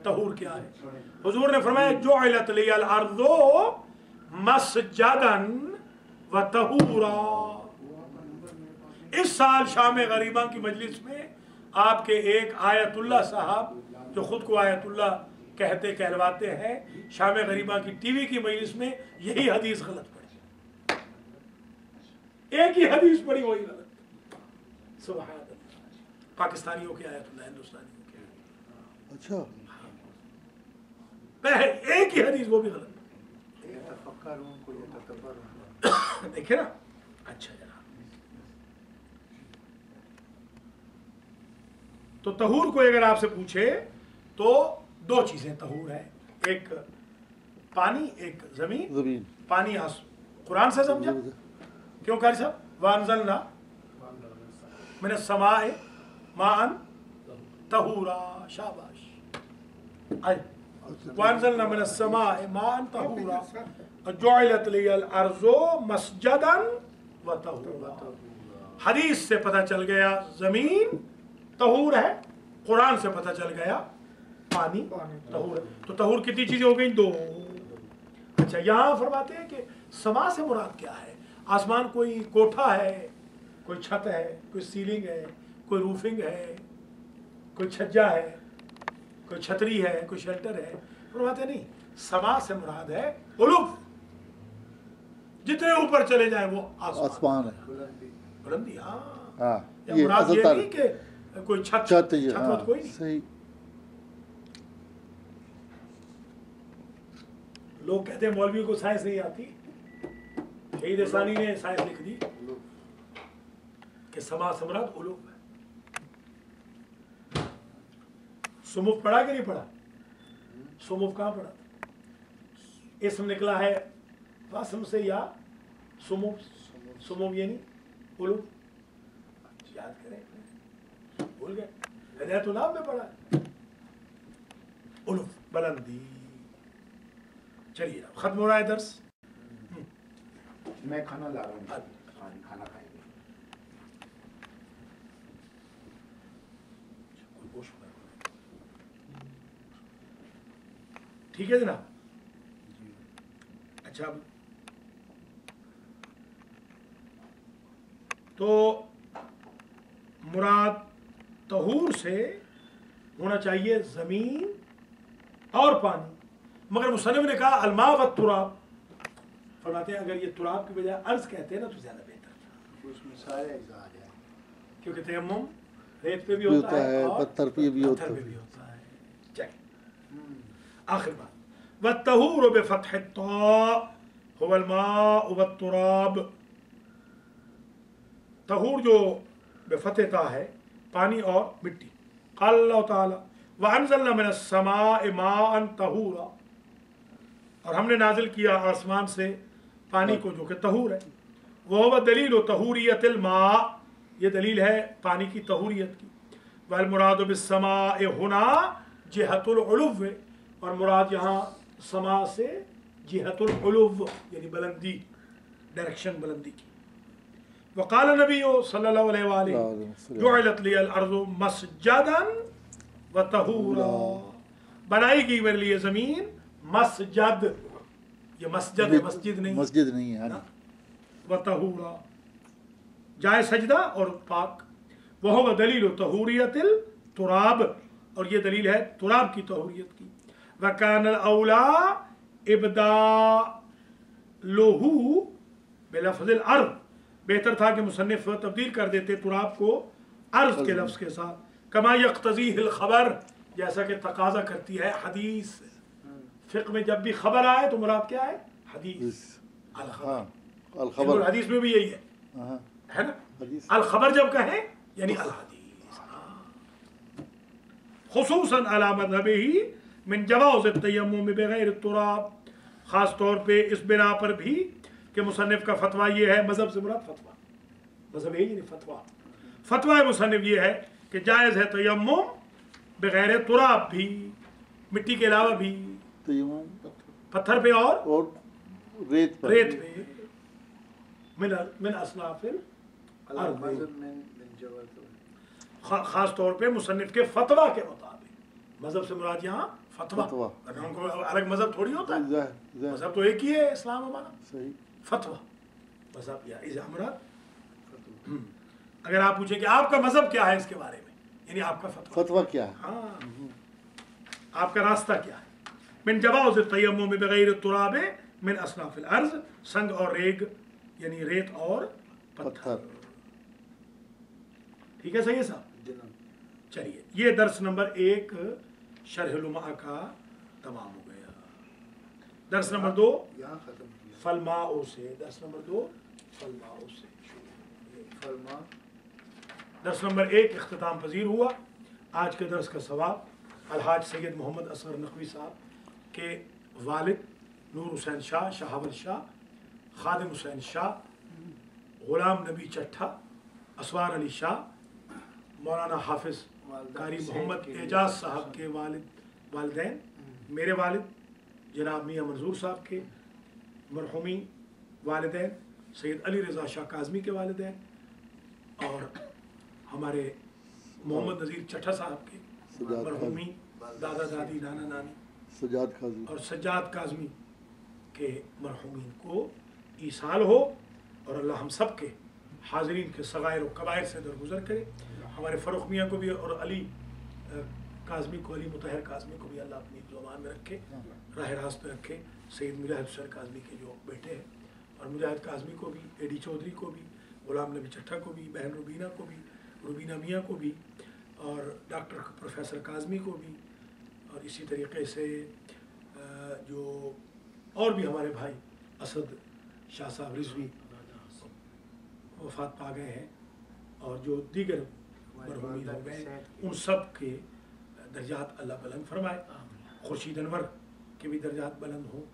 तहूर क्या है। हुजूर ने फरमाया जुइलत लियल अर्दो मसजदन व तहूरा। इस साल शाम गरीबा की मजलिस में आपके एक आयतुल्लाह साहब, जो खुद को आयतुल्लाह कहलवाते हैं, शाम गरीबा की टीवी की मजलिस में यही हदीस गलत पड़ी। एक ही हदीस पड़ी, वही गलत। सुभान अल्लाह। पाकिस्तानियों के आयतुल्लाह, हिंदुस्तानियों के। अच्छा, एक ही हदीस, वो भी गलत। देखे ना। अच्छा जनाब, तो तहूर को अगर आपसे पूछे तो दो चीजें तहूर है, एक पानी, एक जमीन। पानी कुरान से समझा, क्यों कारी साहब? वानज़लना मिनस समाए माअन तहूरा। शाबाश। वानज़लना मिनस समाए माअन तहूरा जुइलत लियल अर्ज़ो मसजदन व तहूरा। हदीस से पता चल गया जमीन तहूर है, कुरान से पता चल गया पानी तहूर है। तो तहूर कितनी चीजें हो गई? दो। अच्छा, यहां फरमाते हैं कि समा से मुराद क्या है? आसमान कोई कोठा है, कोई छत है, कोई सीलिंग है, कोई रूफिंग है, कोई छज्जा है, कोई छतरी है, कोई शेल्टर है। फरमाते नहीं, समा से मुराद है उलूफ, जितने ऊपर चले जाए वो आसमान है, बुलंदी। हाँ, ये मुराद ये नहीं कि कोई छत कोई नहीं। सही। लोग कहते हैं मौलवी को साइंस नहीं आती। शहीद सानी ने साइंस लिख दी कि समा से मुराद उलूफ है। सुमुफ पढ़ा कि नहीं पढ़ा? सुमुफ कहाँ पढ़ा? इसम निकला है वासम से या सुमुफ। सुमुफ यानी उलूफ। याद करें, भूल गए? हिदायतुल्लाह में पढ़ा उलूफ, बुलंदी। चलिए खत्म हो रहा है दर्स। मैं खाना ला रहा हूँ, खाना खाएंगे। ठीक है जनाब। अच्छा, तो मुराद तहूर से होना चाहिए ज़मीन और पानी, मगर मुसन्निफ ने कहा अलमा व तुराब, फरमाते हैं अगर ये तुराब की बजाय अर्ज कहते हैं ना तो ज़्यादा बेहतर था, उसमें सारे अज्जा आ जाए, क्योंकि तयम्मुम रेत पे भी होता है और पत्थर पे भी होता पत्थर पे है। भी होता है। चलिए आखिर बात, वत्तहूर बिफ़त्ह त्ता हुवल माउ वत्तुराब, तहूर जो बेफतह ता है पानी और मिट्टी। क़ाल अल्लाह ताला व अंज़लना मिनस समाइ माअन तहूरा, और हमने नाजिल किया आसमान से पानी को जो कि तहूर है। वह दलील तहूरियतिल मा, ये दलील है पानी की तहूरियत की। वल मुराद बिस्समाइ हुना जिहतुल उलुव, और मुराद यहाँ समा से जिहतुल उलुव यानी बुलंदी, डायरेक्शन बुलंदी की। वक़ाल नबी सल्लल्लाहु अलैहि वसल्लम जुइलत लियल अर्ज़ु मस्जिदन व तहूरा, बनाई गई मेरे लिए ज़मीन मस्जिद, ये मस्जिद है, मस्जिद नहीं, मस्जिद नहीं है। व तहूरा जाए सजदा और पाक। वह दलील तहूरियतिल तुराब, और ये दलील है तुराब की तहूरियत की। वकान औला इब्दा लोहू बिलफ्ज़िल अर्ज़, बेहतर था कि मुसन्निफ तब्दील कर देते तुराब को अर्ज़ के लफ्ज़ के साथ। कमा यक़्तज़ीहिल ख़बर, जैसा कि तकाजा करती है हदीस। फ़िक़्ह में जब भी खबर आए तो मुराद क्या है? हदीस, अल खबर। अल खबर हदीस में भी यही है ना? अल खबर जब कहें यानी अल हदीस। खुसूसन अला मज़हबिही मिन जवाज़ तयम्मुम बिग़ैर तुराब, ख़ास तौर पे इस बिना पर भी कि मुसन्निफ का फतवा ये है, मज़हब से मुराद फतवा, मज़हब है यानी फतवा, फतवा मुसन्निफ ये है कि जायज़ है तयम्मुम बग़ैर तुराब भी, मिट्टी के अलावा भी, तयम्मुम पत्थर पे और रेत पर, रेत पे, मिन असनाफिल खास तौर पे मुसन्निफ के फतवा के मुताबिक, मज़हब से मुराद यहाँ फतवा, वरना उनको अलग मज़हब थोड़ी होता है, मज़हब तो एक ही है इस्लाम हमारा, सही फतवा मज़हब या इजामरात। अगर आप पूछें कि आपका मज़हब क्या है इसके बारे में, यानी आपका फतवा क्या है, हाँ, आपका रास्ता क्या है। मिन जवाज़ तयम्मुम बिग़ैर तुराब मिन असनाफिल अर्ज़, संग और रेग यानी रेत और पत्थर। ठीक है, सही है साहब। चलिए, ये दर्स नंबर 1 शरह लुमा का तमाम हो गया। दर्स नंबर 2 फलमाओ से, दर्स नंबर 2 फलमाओ से फलमा। दर्स नंबर 1 इख्तिताम पजीर हुआ। आज के दर्स का सवाब अलहाज सैयद मोहम्मद असगर नकवी साहब के वालिद नूर हुसैन शाह, शहावत शाह, खादिम हुसैन शाह, गुलाम नबी चट्ठा, असवार अली शाह, मौलाना हाफिज़ कारी मोहम्मद एजाज साहब के वालिदैन, मेरे वालिद जनाब मियाँ मंजूर साहब के मरहूमी वालिदैन, सैयद अली रज़ा शाह काज़मी के वालिदैन, और हमारे मोहम्मद नज़ीर चट्ठा साहब के मरहूमी दादा दादी नाना नानी सज्जाद काज़मी और सज्जाद काज़मी के मरहूमीन को ईसाल हो, और अल्लाह हम सब के हाज़रीन के सगायर और कबायर से दरगुजर करे। हमारे फ़रूख़ मियाँ को भी और अली काज़मी को, अली मुतहर काज़मी को भी अल्लाह अपनी ज़ुबान में रखे, राह रास्त पे रखे। सैयद मुजाहिद हुसैन काज़मी के जो बेटे हैं, और मुजाहिद काज़मी को भी, एडी चौधरी को भी, गुलाम नबी चट्ठा को भी, बहन रुबीना को भी, रुबीना मियाँ को भी, और डॉक्टर प्रोफेसर काज़मी को भी, और इसी तरीके से जो और भी हमारे भाई असद शाह साहब रिजवी वफ़ात पा गए हैं, और जो दीगर मरहूमीन हो गए, उन सब के दर्जात अल्लाह बुलंद फरमाए। खुर्शीद अनवर के भी दर्जात बुलंद हों,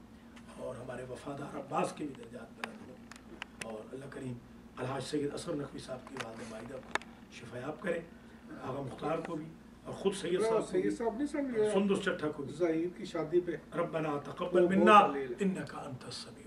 और हमारे वफ़ादार अब्बास के भी दर्जात बुलंद हों, और अल्लाह करीम अलहाज सैयद असगर नकवी साहब की वालिदा माहिदा को शिफायाब करे, आगा मुख्तार को भी, और ख़ुद सैयद साहब नहीं सुंदुस चट्ठा को भी ज़हीर की शादी पे रब्बना तक़ब्बल मिन्ना इन्नका अंतस समीउल